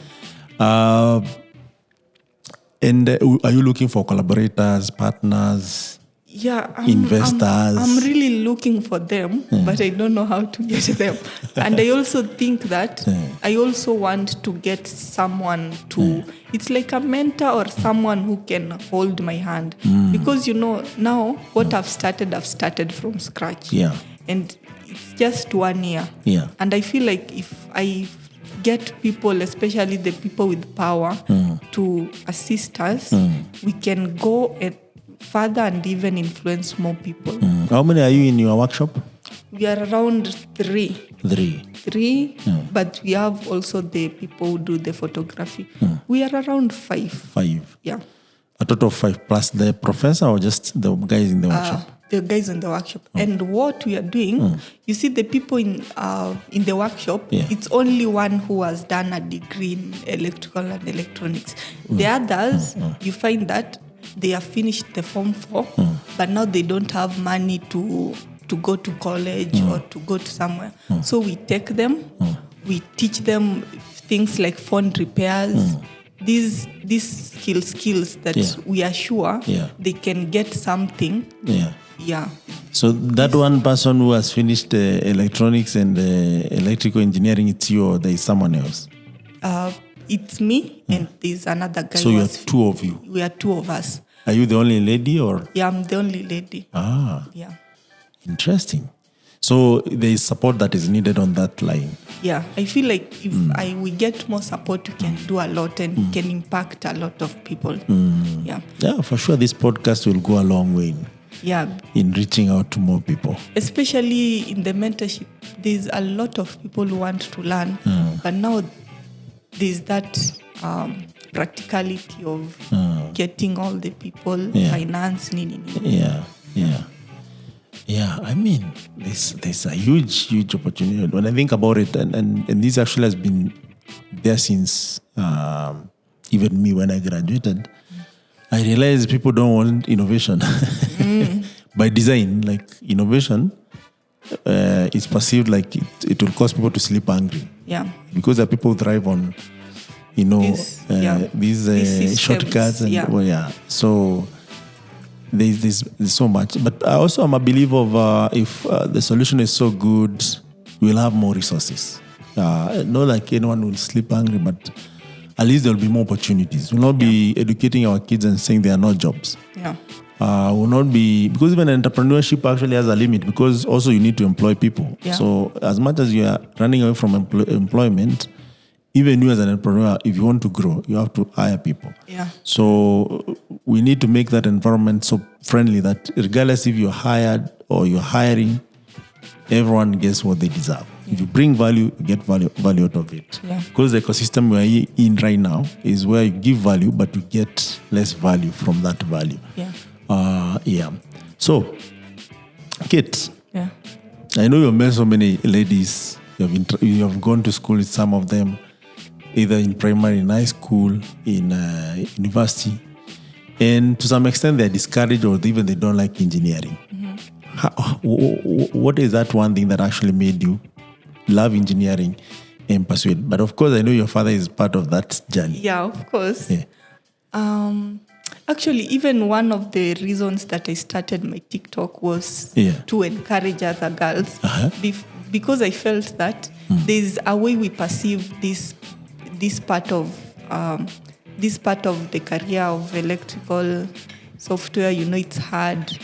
And are you looking for collaborators, partners? Yeah, investors? I'm really looking for them, but I don't know how to get them. And I also think that I also want to get someone to, it's like a mentor or someone who can hold my hand. Because, now what I've started from scratch. Yeah. And it's just 1 year. Yeah. And I feel like if I get people, especially the people with power, to assist us, we can go further and even influence more people. How many are you in your workshop? We are around 3. 3. But we have also the people who do the photography. We are around 5. 5. Yeah. A total of 5 plus the professor or just the guys in the workshop? The guys in the workshop. And what we are doing, you see the people in the workshop, it's only one who has done a degree in electrical and electronics. The others, you find that they have finished the Form 4, but now they don't have money to to go to college or to go to somewhere. So we take them, we teach them things like phone repairs, these skills that we are sure they can get something. Yeah. So that one person who has finished electronics and electrical engineering, it's you, or there is someone else? It's me and there's another guy. So you are two of you? We are two of us. Are you the only lady or? Yeah, I'm the only lady. Yeah. Interesting. So there is support that is needed on that line. Yeah, I feel like if we get more support, we can do a lot and can impact a lot of people. Yeah. Yeah, for sure this podcast will go a long way in reaching out to more people. Especially in the mentorship, there's a lot of people who want to learn, but now there's that practicality of getting all the people, finance, Yeah, I mean, there's a huge opportunity. When I think about it, and this actually has been there since even me when I graduated, I realized people don't want innovation. By design, like innovation is perceived like it will cause people to sleep hungry. Yeah. Because there are people who thrive on, these shortcuts. And, So there's so much. But I also am a believer of if the solution is so good, we'll have more resources. Not like anyone will sleep hungry, but at least there will be more opportunities. We'll not be educating our kids and saying there are no jobs. Yeah. Will not be, because even entrepreneurship actually has a limit, because also you need to employ people. Yeah. So as much as you are running away from employment, even you as an entrepreneur, if you want to grow, you have to hire people. Yeah. So we need to make that environment so friendly that regardless if you're hired or you're hiring, everyone gets what they deserve. If you bring value, you get value out of it. Yeah. Because the ecosystem we're in right now is where you give value, but you get less value from that value. Yeah. So, Kate, Yeah. I know you've met so many ladies. You have gone to school with some of them, either in primary, in high school, in university. And to some extent, they're discouraged or even they don't like engineering. What is that one thing that actually made you love engineering and pursue it? But of course, I know your father is part of that journey. Yeah, of course. Yeah. Actually, even one of the reasons that I started my TikTok was to encourage other girls. Because I felt that there's a way we perceive this part of the career of electrical software. It's hard.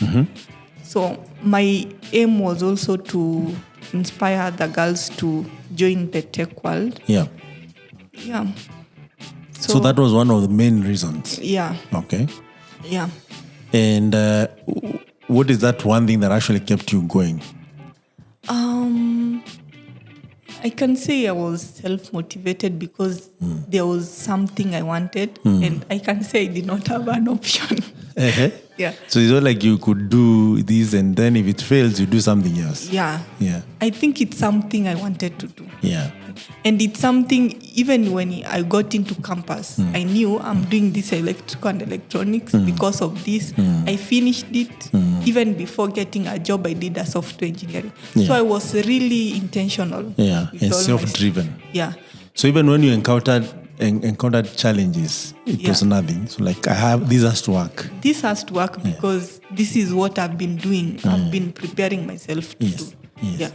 So my aim was also to inspire other girls to join the tech world. Yeah. So that was one of the main reasons. Yeah. Okay. Yeah. And what is that one thing that actually kept you going? I can say I was self-motivated because there was something I wanted, and I can say I did not have an option. Yeah. So it's not like you could do this and then if it fails, you do something else. Yeah. I think it's something I wanted to do. Yeah. And it's something, even when I got into campus, I knew I'm doing this electrical and electronics because of this. I finished it. Even before getting a job, I did a software engineering. So I was really intentional. Yeah, and self-driven. Yeah. So even when you encountered challenges, it was nothing. So like, this has to work. This has to work because this is what I've been doing. I've been preparing myself to do. Yes. Yeah.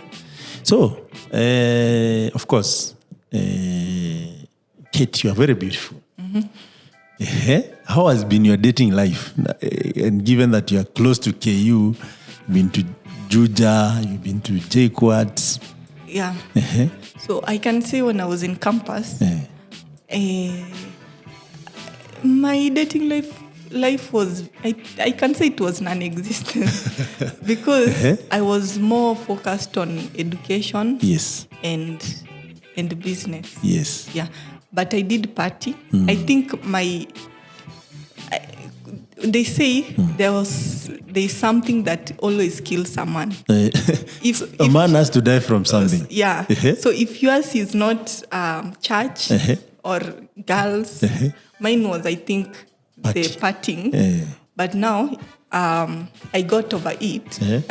So, of course, Kate, you are very beautiful. How has been your dating life? And given that you are close to KU, you've been to Juja, you've been to JKUAT. Yeah. So I can say when I was in campus, my dating life was, I can say it was non-existent because I was more focused on education and business. Yes. Yeah. But I did party. I think they say there's something that always kills someone. If a man has to die from something. Yeah. So if yours is not church or girls, mine was, I think, the partying. But now I got over it. Uh-huh.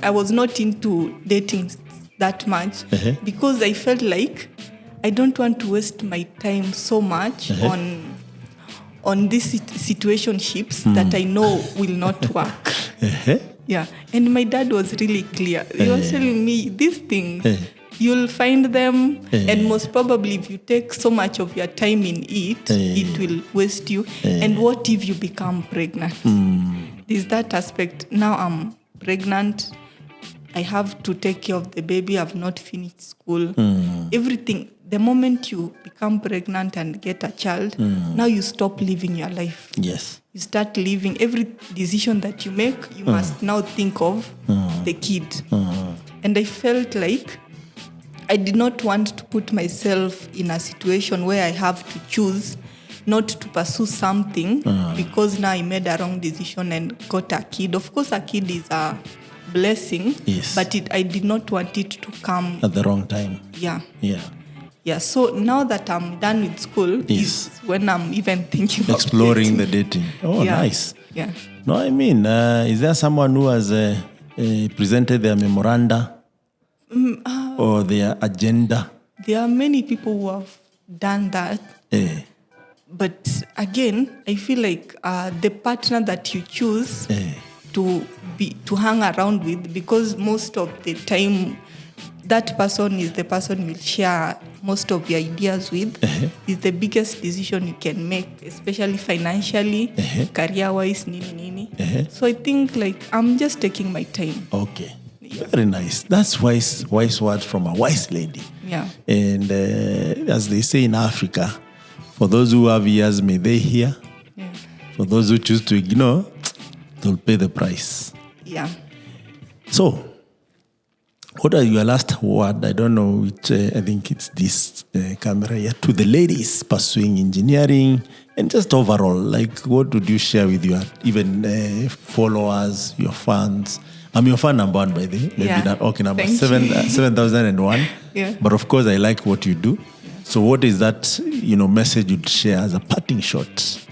I was not into dating that much because I felt like I don't want to waste my time so much on these situationships that I know will not work. Yeah, and my dad was really clear. He was telling me these things. You'll find them, and most probably if you take so much of your time in it, it will waste you. And what if you become pregnant? There's that aspect. Now I'm pregnant. I have to take care of the baby. I've not finished school. Everything. The moment you become pregnant and get a child, now you stop living your life. Yes. You start living. Every decision that you make, you must now think of the kid. And I felt like I did not want to put myself in a situation where I have to choose not to pursue something because now I made a wrong decision and got a kid. Of course, a kid is a blessing, but I did not want it to come at the wrong time. Yeah, so now that I'm done with school is when I'm even thinking exploring the dating. Oh, nice. Yeah. No, I mean, is there someone who has presented their memoranda or their agenda? There are many people who have done that. But again, I feel like the partner that you choose to hang around with, because most of the time that person is the person you'll share most of your ideas with, is the biggest decision you can make, especially financially, career-wise, nini. So I think like I'm just taking my time. Okay. Very nice. That's wise word from a wise lady. Yeah. And as they say in Africa, for those who have ears, may they hear. Yeah. For those who choose to ignore, they'll pay the price. Yeah. So, what are your last word? I don't know which, I think it's this camera here, to the ladies pursuing engineering and just overall, like what would you share with your even followers, your fans? I'm your fan number one, by the way. Maybe not, okay, number 7,001. Yeah. But of course, I like what you do. So what is that, message you'd share as a parting shot?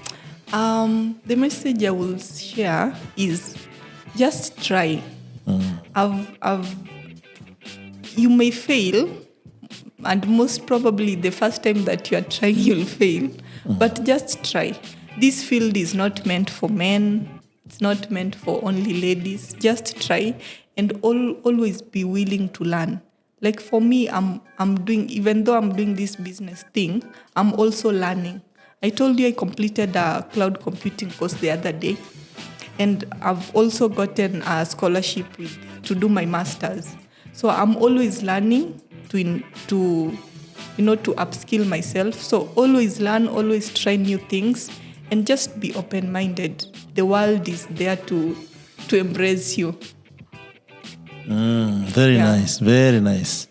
The message I will share is just try. You may fail, and most probably the first time that you are trying, you'll fail. But just try. This field is not meant for men. It's not meant for only ladies. Just try and always be willing to learn. Like for me, I'm doing, even though I'm doing this business thing, I'm also learning. I told you I completed a cloud computing course the other day, and I've also gotten a scholarship to do my master's. So I'm always learning to upskill myself. So always learn, always try new things, and just be open-minded. The world is there to embrace you. Very nice, very nice.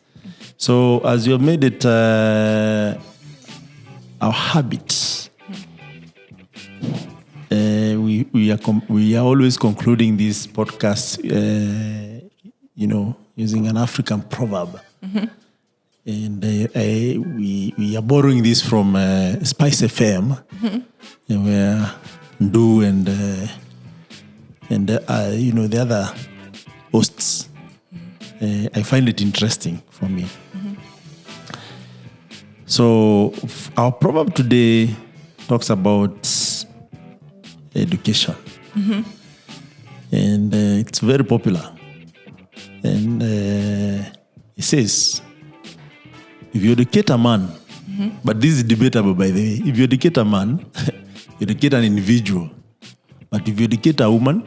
So as you have made it our habit, we are always concluding this podcast, using an African proverb. And we are borrowing this from Spice FM, where Ndu and the other hosts. I find it interesting for me. So our proverb today talks about education. And it's very popular. And it says, if you educate a man, but this is debatable, by the way. If you educate a man, you educate an individual. But if you educate a woman,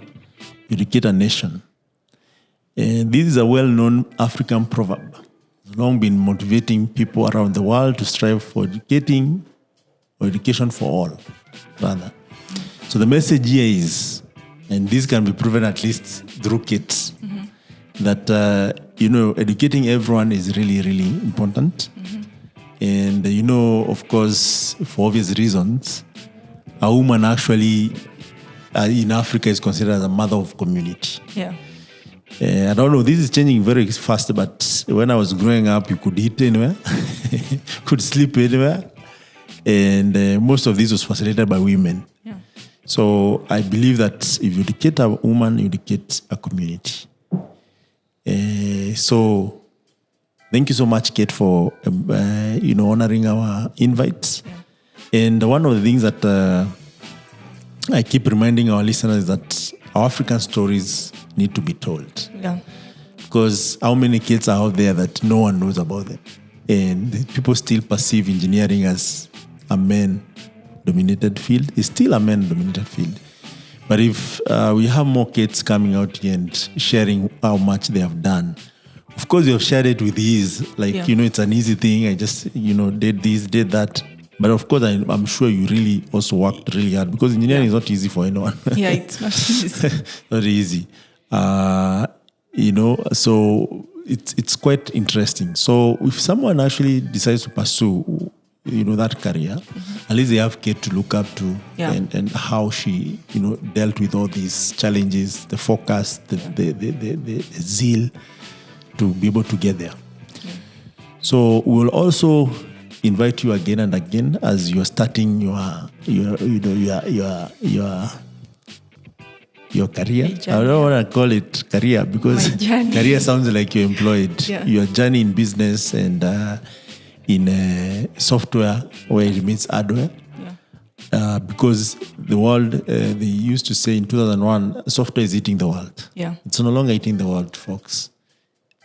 you educate a nation. And this is a well-known African proverb. It's long been motivating people around the world to strive for education for all, rather. So the message here is, and this can be proven at least through kids, that, educating everyone is really, really important. And, of course, for obvious reasons, a woman actually in Africa is considered as a mother of community. Yeah. I don't know, this is changing very fast, but when I was growing up, you could eat anywhere, could sleep anywhere. And most of this was facilitated by women. Yeah. So I believe that if you educate a woman, you educate a community. So thank you so much, Kate, for honoring our invites. Yeah. And one of the things that I keep reminding our listeners is that our African stories need to be told. Yeah. Because how many kids are out there that no one knows about them? And people still perceive engineering as a man-dominated field. It's still a man-dominated field. But if we have more kids coming out here and sharing how much they have done, of course you have shared it with ease. Like, it's an easy thing. I just, did this, did that. But of course, I'm sure you really also worked really hard because engineering is not easy for anyone. Yeah, it's not easy. Not easy. So it's quite interesting. So if someone actually decides to pursue, that career, at least they have Kate to look up to and how she, dealt with all these challenges, the focus, the zeal to be able to get there. Yeah. So we'll also invite you again and again as you're starting your career. I don't want to call it career because career sounds like you're employed. Yeah. Your journey in business and in software where it means hardware. Yeah. Because the world, they used to say in 2001, software is eating the world. Yeah. It's no longer eating the world, folks.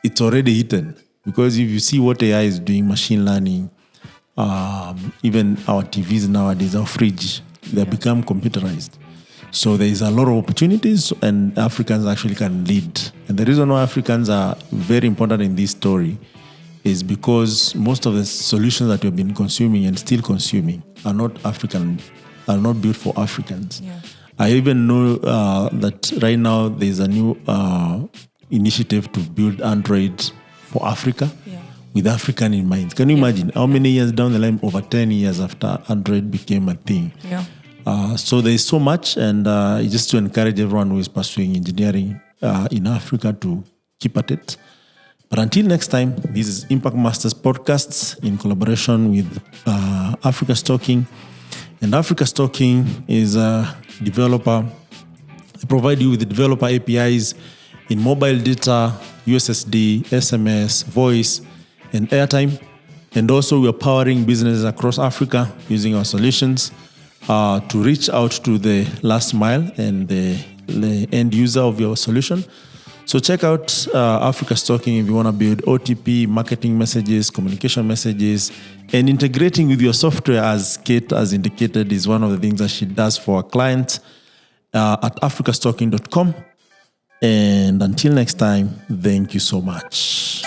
It's already eaten. Because if you see what AI is doing, machine learning, even our TVs nowadays, our fridge, they become computerized. So there is a lot of opportunities and Africans actually can lead. And the reason why Africans are very important in this story is because most of the solutions that we've been consuming and still consuming are not built for Africans. Yeah. I even know that right now there's a new initiative to build Android for Africa with African in mind. Can you imagine how many years down the line, over 10 years after Android became a thing? Yeah. So there is so much, and just to encourage everyone who is pursuing engineering in Africa to keep at it. But until next time, this is Impact Masters Podcasts in collaboration with Africastalking. And Africastalking is a developer. They provide you with the developer APIs in mobile data, USSD, SMS, voice, and airtime. And also we are powering businesses across Africa using our solutions to reach out to the last mile and the end user of your solution. So check out Africastalking if you want to build OTP, marketing messages, communication messages, and integrating with your software, as Kate has indicated, is one of the things that she does for our clients at africastalking.com. And until next time, thank you so much.